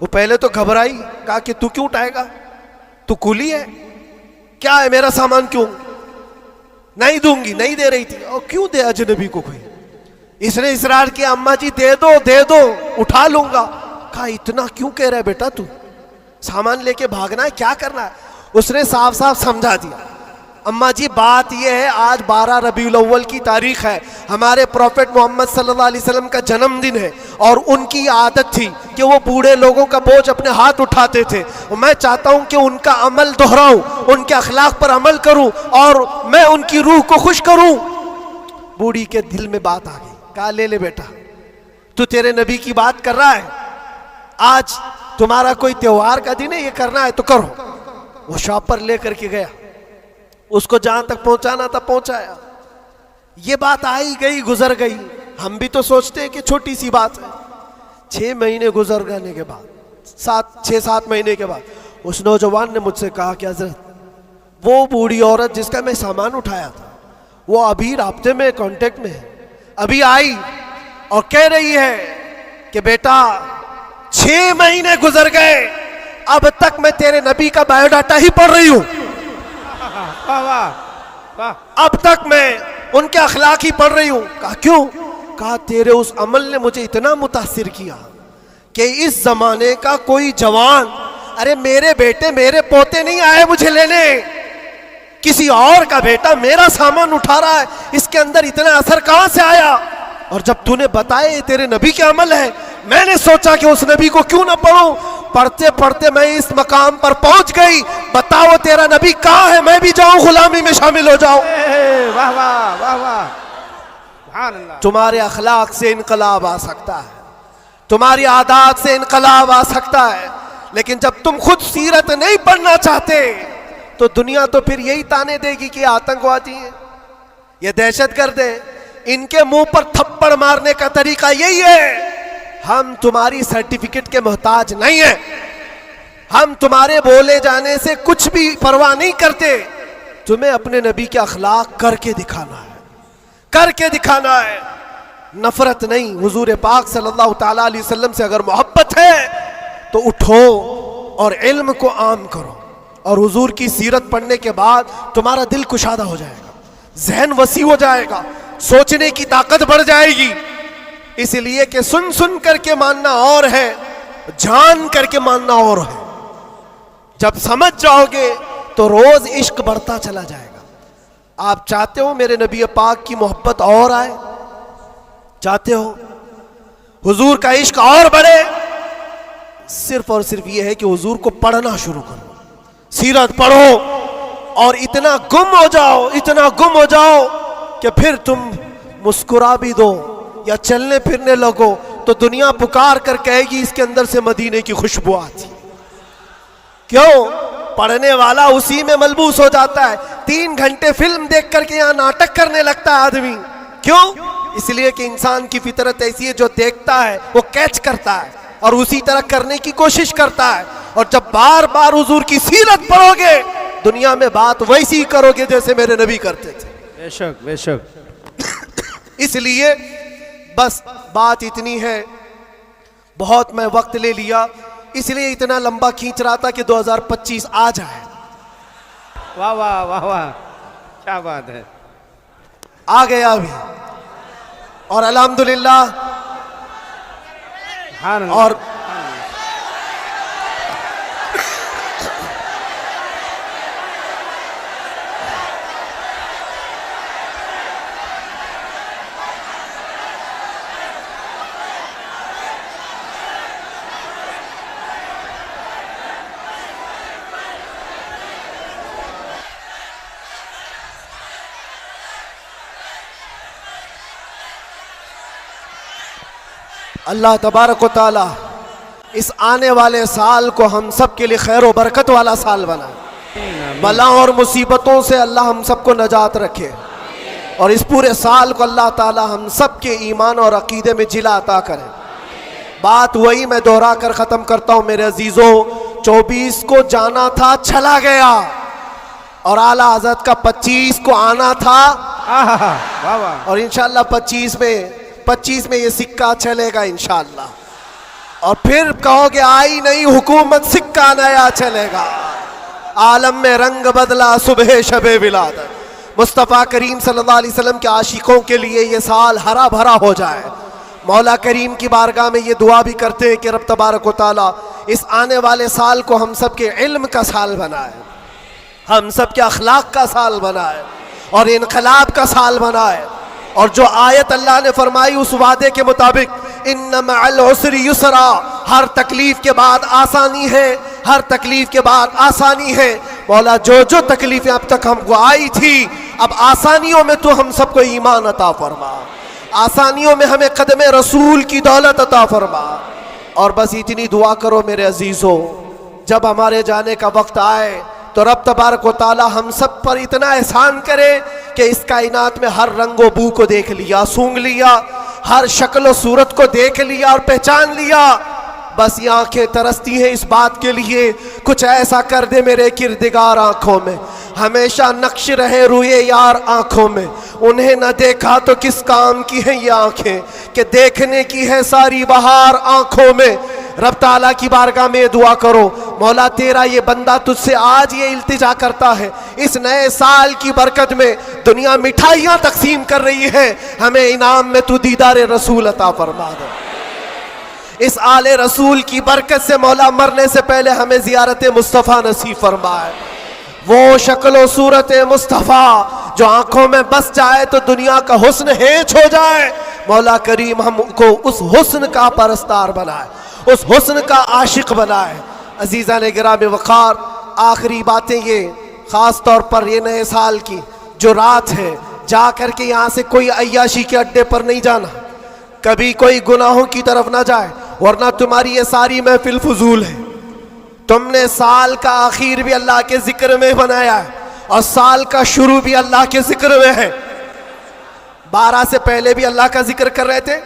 वो पहले तो घबराई, कहा कि तू क्यों उठाएगा, तू कुली है क्या है, मेरा सामान क्यों? नहीं दूंगी, नहीं दे रही थी। और क्यों दे अजनबी को कोई? इसने इसरार किया, अम्मा जी दे दो, उठा लूंगा। कहा इतना क्यों कह रहा है बेटा, तू सामान लेके भागना है, क्या करना है? उसने साफ साफ समझा दिया, अम्मा जी बात यह है, आज 12 रबीउल अव्वल की तारीख है, हमारे प्रॉफेट मोहम्मद सल्लल्लाहु अलैहि वसल्लम का जन्मदिन है और उनकी आदत थी कि वो बूढ़े लोगों का बोझ अपने हाथ उठाते थे। मैं चाहता हूं कि उनका अमल दोहराऊं, उनके अखलाक पर अमल करूं और मैं उनकी रूह को खुश करूं। बूढ़ी के दिल में बात आ गई, कहा ले बेटा, तू तेरे नबी की बात कर रहा है, आज तुम्हारा कोई त्योहार का दिन है, ये करना है तो करो। वो शॉपर लेकर के गया, उसको जहां तक पहुंचाना था पहुंचाया। ये बात आई गई, गुजर गई। हम भी तो सोचते हैं कि छोटी सी बात है। 6 महीने गुजर जाने के बाद, 6-7 महीने के बाद उस नौजवान ने मुझसे कहा कि हजरत, वो बूढ़ी औरत जिसका मैं सामान उठाया था, वो अभी राब्ते में, कांटेक्ट में है, अभी आई और कह रही है कि बेटा 6 महीने गुजर गए, अब तक मैं तेरे नबी का बायोडाटा ही पढ़ रही हूं, वाह वाह वाह, अब तक मैं उनके अखलाक ही पढ़ रही हूं। कहा क्यों? कहा तेरे उस अमल ने मुझे इतना मुतासिर किया कि इस जमाने का कोई जवान, अरे मेरे बेटे मेरे पोते नहीं आए मुझे लेने, किसी और का बेटा मेरा सामान उठा रहा है, इसके अंदर इतना असर कहां से आया? और जब तूने बताया तेरे नबी के अमल है, मैंने सोचा कि उस नबी को क्यों ना पढ़ूं। पढ़ते पढ़ते मैं इस मकाम पर पहुंच गई। बताओ तेरा नबी कहां है, मैं भी जाऊं गुलामी में शामिल हो जाऊं। वाह वाह वाह वाह, सुभान अल्लाह। तुम्हारे अखलाक से इनकलाब आ सकता है, तुम्हारी आदत से इनकलाब आ सकता है, लेकिन जब तुम खुद सीरत नहीं पढ़ना चाहते तो दुनिया तो फिर यही ताने देगी कि आतंकवादी है, ये दहशतगर्द है, इनके मुंह पर थप्पड़ मारने का तरीका यही है। हम तुम्हारी सर्टिफिकेट के मोहताज नहीं है, हम तुम्हारे बोले जाने से कुछ भी परवाह नहीं करते। तुम्हें अपने नबी के अखलाक करके दिखाना है, करके दिखाना है, नफरत नहीं। हुजूर पाक सल्लल्लाहु ताला अलैहि वसल्लम से अगर मोहब्बत है तो उठो और इल्म को आम करो, और हुजूर की सीरत पढ़ने के बाद तुम्हारा दिल कुशादा हो जाएगा, जहन वसी हो जाएगा, सोचने की ताकत बढ़ जाएगी। इसलिए कि सुन सुन करके मानना और है, जान करके मानना और है। जब समझ जाओगे तो रोज इश्क बढ़ता चला जाएगा। आप चाहते हो मेरे नबी पाक की मोहब्बत और आए, चाहते हो हुजूर का इश्क और बढ़े, सिर्फ और सिर्फ यह है कि हुजूर को पढ़ना शुरू करो, सीरत पढ़ो और इतना गुम हो जाओ, इतना गुम हो जाओ कि फिर तुम मुस्कुरा भी दो या चलने फिरने लगो तो दुनिया पुकार कर कहेगी इसके अंदर से मदीने की खुशबू आती। क्यों? पढ़ने वाला उसी में मलबूस हो जाता है। 3 घंटे फिल्म देख करके यहाँ नाटक करने लगता है आदमी। क्यों? इसलिए कि इंसान की फितरत ऐसी है, जो देखता है वो कैच करता है और उसी तरह करने की कोशिश करता है। और जब बार बार हुजूर की सीरत पढ़ोगे, दुनिया में बात वैसी करोगे जैसे मेरे नबी करते थे। बेशक बेशक। इसलिए बस बात इतनी है, बहुत मैं वक्त ले लिया, इसलिए इतना लंबा खींच रहा था कि 2025 आ जाए। वाह वाह वाह वाह, क्या बात है। आ गया अभी और अल्हम्दुलिल्लाह। और अल्लाह तबारक व तआला इस आने वाले साल को हम सब के लिए खैर व बरकत वाला साल बनाए। बलाओं और मुसीबतों से अल्लाह हम सबको नजात रखे और इस पूरे साल को अल्लाह ताला हम सब के ईमान और अकीदे में जिला अता करे। बात वही मैं दोहरा कर ख़त्म करता हूँ मेरे अजीज़ों, 24 को जाना था चला गया, और आला हजरत का 25 को आना था वाह वाह। और इंशाल्लाह 25 में ये सिक्का चलेगा इंशाल्लाह। और फिर कहोगे आई नहीं हुकूमत, सिक्का नया चलेगा। आलम में रंग बदला सुबह शबे विलादत। मुस्तफ़ा करीम सल्लल्लाहु अलैहि वसल्लम के आशिकों के लिए ये साल हरा भरा हो जाए। मौला करीम की बारगाह में ये दुआ भी करते हैं कि रब तबारक व तआला इस आने वाले साल को हम सब के इल्म का साल बनाए, हम सब के अखलाक का साल बनाए और इनकलाब का साल बनाए। और जो आयत अल्लाह ने फरमाई उस वादे के मुताबिक, इन्ना मअल उसरि युसरा, हर तकलीफ के बाद आसानी है, हर तकलीफ के बाद आसानी है। मौला जो जो तकलीफें अब तक हमको आई थी, अब आसानियों में तो हम सबको ईमान अता फरमा, आसानियों में हमें कदम रसूल की दौलत अता फरमा। और बस इतनी दुआ करो मेरे अजीजों, जब हमारे जाने का वक्त आए तो रब तबारक व तआला हम सब पर इतना एहसान करे कि इस कायनात में हर रंगो बू को देख लिया, सूंघ लिया, हर शक्ल सूरत को देख लिया और पहचान लिया। बस ये आंखें तरसती हैं इस बात के लिए, कुछ ऐसा कर दे मेरे किरदिगार आंखों में, हमेशा नक्श रहे रुए यार आंखों में। उन्हें न देखा तो किस काम की है ये आंखें, कि देखने की है सारी बहार आंखों में। रब ताला की बारगाह में दुआ करो, मौला तेरा ये बंदा तुझसे आज ये इल्तिजा करता है, इस नए साल की बरकत में दुनिया मिठाइयाँ तकसीम कर रही है, हमें इनाम में तू दीदार रसूल अता फरमा दे। इस आले रसूल की बरकत से मौला मरने से पहले हमें जियारत मुस्तफ़ा नसीब फरमाए। वो शक्ल सूरत मुस्तफ़ा जो आंखों में बस जाए तो दुनिया का हुस्न हेच हो जाए। मौला करीम हमको उस हुस्न का परस्तार बनाए, उस हुस्न का आशिक बनाए। अजीज़ा ने गिराम वक़ार, आखिरी बातें ये, ख़ास तौर पर ये नए साल की जो रात है, जा कर के यहाँ से कोई अय्याशी के अड्डे पर नहीं जाना, कभी कोई गुनाहों की तरफ ना जाए, वरना तुम्हारी ये सारी महफिल फजूल है। तुमने साल का आखिर भी अल्लाह के जिक्र में बनाया है और साल का शुरू भी अल्लाह के जिक्र में है। 12 से पहले भी अल्लाह का जिक्र कर रहे थे,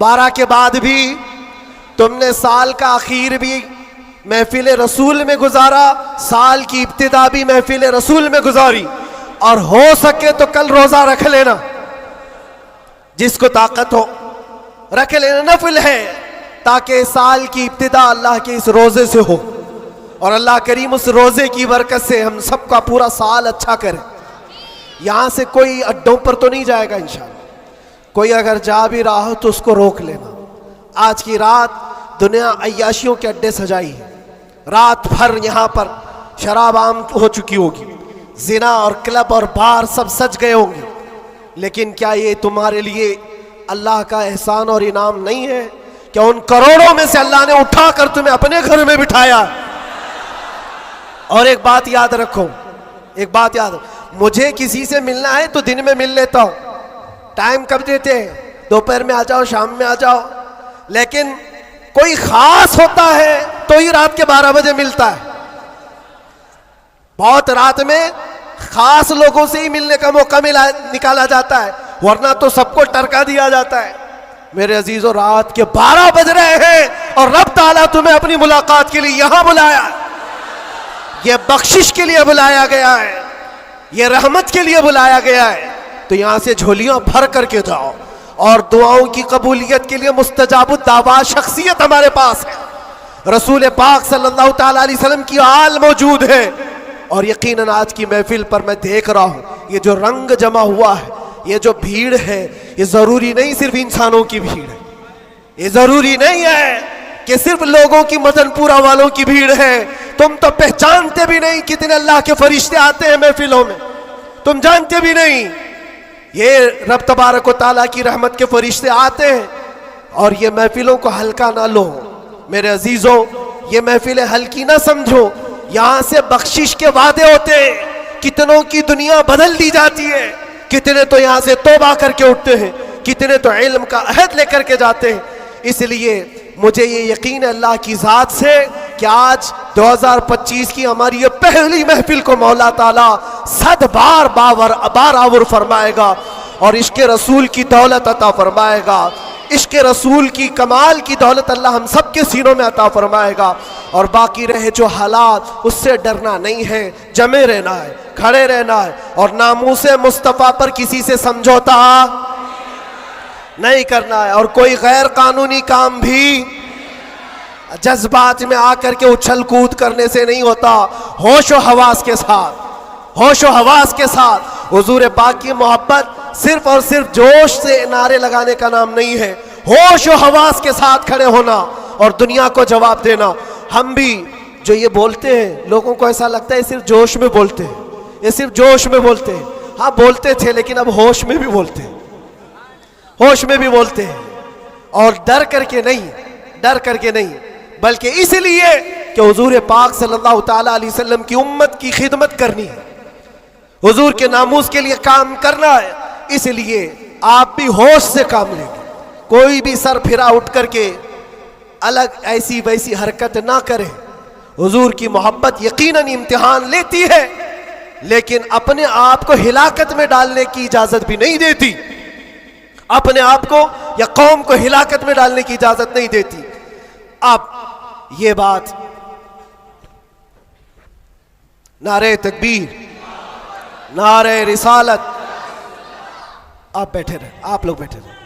12 के बाद भी तुमने साल का आखिर भी महफिल रसूल में गुजारा, साल की इब्तिदा भी महफिल रसूल में गुजारी। और हो सके तो कल रोजा रख लेना, जिसको ताकत हो रख लेना, नफिल है, ताकि साल की इब्तिदा अल्लाह के इस रोजे से हो और अल्लाह करीम उस रोजे की बरकत से हम सबका पूरा साल अच्छा करे। यहाँ से कोई अड्डों पर तो नहीं जाएगा इंशाअल्लाह, कोई अगर जा भी रहा हो तो उसको रोक लेना। आज की रात दुनिया अय्याशियों के अड्डे सजाई है, रात भर यहाँ पर शराब आम हो चुकी होगी, जिना और क्लब और बार सब सज गए होंगे। लेकिन क्या ये तुम्हारे लिए अल्लाह का एहसान और इनाम नहीं है? क्या उन करोड़ों में से अल्लाह ने उठाकर तुम्हें अपने घर में बिठाया? और एक बात याद रखो, एक बात याद, मुझे किसी से मिलना है तो दिन में मिल लेता हूं, टाइम कब देते हैं? दोपहर में आ जाओ, शाम में आ जाओ। लेकिन कोई खास होता है तो ही रात के 12 बजे मिलता है। बहुत रात में खास लोगों से ही मिलने का मौका निकाला जाता है, वरना तो सबको टरका दिया जाता है। मेरे अजीजों, रात के 12 बज रहे हैं और रब ताला तुम्हें अपनी मुलाकात के लिए यहां बुलाया, यह बख्शिश के लिए बुलाया गया है, यह रहमत के लिए बुलाया गया है। तो यहां से झोलियां भर करके जाओ और दुआओं की कबूलियत के लिए मुस्तजाबुद दावा शख्सियत हमारे पास है। रसूल पाक सल्लल्लाहु ताला अलैहि वसल्लम की आल मौजूद है। और यकीनन आज की महफिल पर मैं देख रहा हूं, ये जो रंग जमा हुआ है, ये जो भीड़ है, ये जरूरी नहीं सिर्फ इंसानों की भीड़ है, ये जरूरी नहीं है कि सिर्फ लोगों की मदनपुरा वालों की भीड़ है। तुम तो पहचानते भी नहीं कितने अल्लाह के फरिश्ते आते हैं महफिलों में, तुम जानते भी नहीं। ये रब तबारक व तआला की रहमत के फरिश्ते आते हैं और ये महफिलों को हल्का ना लो मेरे अजीजों, ये महफिलें हल्की ना समझो। यहां से बख्शिश के वादे होते हैं, कितनों की दुनिया बदल दी जाती है, कितने तो यहां से तौबा करके उठते हैं, कितने तो इल्म का अहद लेकर के जाते हैं। इसलिए मुझे ये यकीन है अल्लाह की ज़ात से कि आज 2025 की हमारी ये पहली महफिल को मौला ताला 100 बार बारावर फरमाएगा और इसके रसूल की दौलत अता फरमाएगा। इश्क रसूल की कमाल की दौलत अल्लाह हम सब के सीनों में अता फरमाएगा। और बाकी रहे जो हालात, उससे डरना नहीं है, जमे रहना है, खड़े रहना है और नामूसे मुस्तफ़ा पर किसी से समझौता नहीं करना है। और कोई गैर कानूनी काम भी जज्बात में आकर के उछल कूद करने से नहीं होता। होश व हवास के साथ, होश व हवास के साथ हुजूर पाक की मोहब्बत सिर्फ और सिर्फ जोश से नारे लगाने का नाम नहीं है। होश व हवास के साथ खड़े होना और दुनिया को जवाब देना। हम भी जो ये बोलते हैं, लोगों को ऐसा लगता है सिर्फ जोश में बोलते हैं, ये सिर्फ जोश में बोलते हैं। हाँ बोलते थे, लेकिन अब होश में भी बोलते हैं, होश में भी बोलते हैं। और डर करके नहीं, डर करके नहीं, बल्कि इसलिए कि हुजूर पाक सल्लल्लाहु ताला अलैहि वसल्लम की उम्मत की खिदमत करनी है, हुजूर के नामूस के लिए काम करना है। इसलिए आप भी होश से काम लेंगे। कोई भी सर फिरा उठ करके अलग ऐसी वैसी हरकत ना करें। हुजूर की मोहब्बत यकीनन इम्तिहान लेती है, लेकिन अपने आप को हिलाकत में डालने की इजाजत भी नहीं देती। अपने आप को या कौम को हिलाकत में डालने की इजाजत नहीं देती। अब ये बात, नारे तकबीर, नारे रिसालत। आप बैठे रहे, आप लोग बैठे रहे।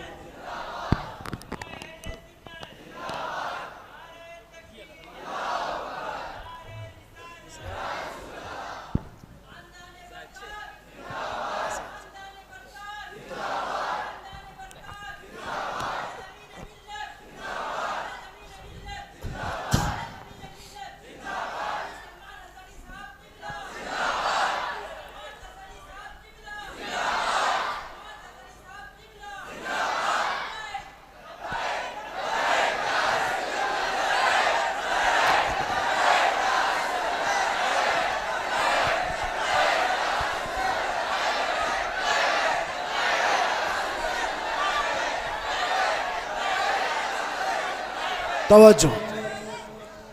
तवज्जो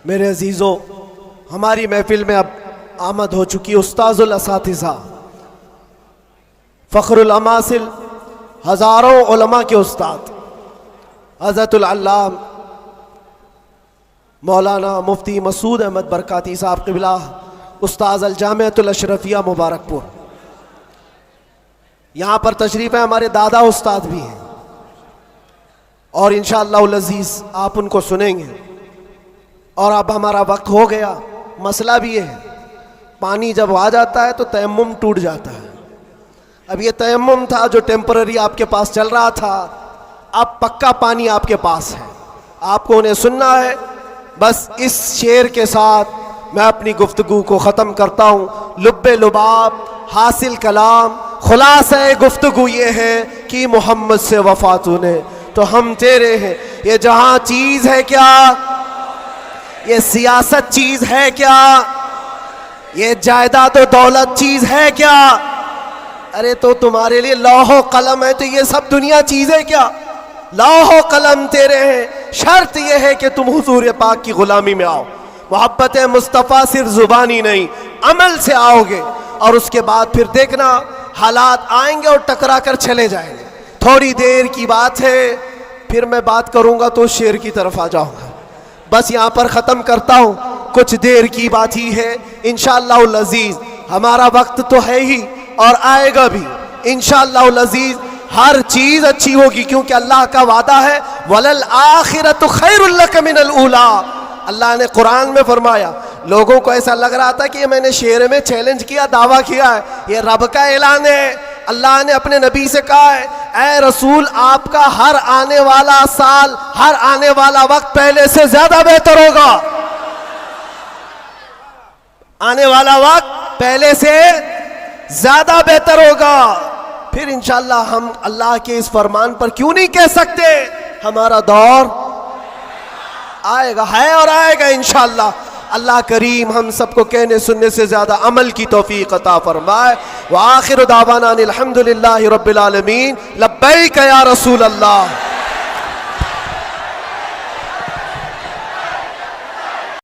मेरे अजीज़ों, हमारी महफिल में अब आमद हो चुकी उस्ताजुल असातिज़ा, फ़ख्रुल अमासिल, हज़ारों उलमा के उस्ताद हज़रतुल अल्लाम मौलाना मुफ्ती मसूद अहमद बरकाती साहब क़िबला, उस्ताद अल जामिअतुल अशरफिया मुबारकपुर। यहाँ पर तशरीफ़ है हमारे दादा उस्ताद भी हैं और इंशाअल्लाह अज़ीज़ आप उनको सुनेंगे। और अब हमारा वक्त हो गया। मसला भी है, पानी जब आ जाता है तो तयम्मुम टूट जाता है। अब ये तयम्मुम था जो टेम्पररी आपके पास चल रहा था, अब पक्का पानी आपके पास है, आपको उन्हें सुनना है। बस इस शेर के साथ मैं अपनी गुफ्तगू को ख़त्म करता हूँ। लुब्बे लुबाब हासिल कलाम, खुलासा गुफ्तगू ये है कि मोहम्मद से वफ़ा तूने तो हम तेरे हैं। ये जहां चीज है क्या, ये सियासत चीज है क्या, ये जायदाद और दौलत चीज है क्या? अरे तो तुम्हारे लिए लौहो कलम है तो ये सब दुनिया चीज है क्या? लौहो कलम तेरे हैं, शर्त यह है कि तुम हुजूर पाक की गुलामी में आओ। मोहब्बत मुस्तफ़ा सिर्फ जुबानी नहीं, अमल से आओगे और उसके बाद फिर देखना हालात आएंगे और टकरा कर चले जाएंगे। थोड़ी देर की बात है, फिर मैं बात करूंगा तो शेर की तरफ आ जाऊंगा। बस यहाँ पर ख़त्म करता हूँ, कुछ देर की बात ही है। इंशाअल्लाह अज़ीज़ हमारा वक्त तो है ही और आएगा भी। इंशाअल्लाह अज़ीज़ हर चीज़ अच्छी होगी, क्योंकि अल्लाह का वादा है वलल आखिरतु खैरुल लक मिनल ऊला। अल्लाह ने कुरान में फरमाया। लोगों को ऐसा लग रहा था कि ये मैंने शेर में चैलेंज किया, दावा किया है, ये रब का ऐलान है। अल्लाह ने अपने नबी से कहा है, ऐ रसूल आपका हर आने वाला साल, हर आने वाला वक्त पहले से ज्यादा बेहतर होगा। आने वाला वक्त पहले से ज्यादा बेहतर होगा। फिर इंशाअल्लाह हम अल्लाह के इस फरमान पर क्यों नहीं कह सकते हमारा दौर आएगा, है और आएगा इंशाअल्लाह। अल्लाह करीम हम सबको कहने सुनने से ज़्यादा अमल की तौफीक अता फरमाए। व आखिर दावाना अनिल हम्दुलिल्लाहि रब्बिल आलमीन। लब्बैक या रसूल अल्लाह।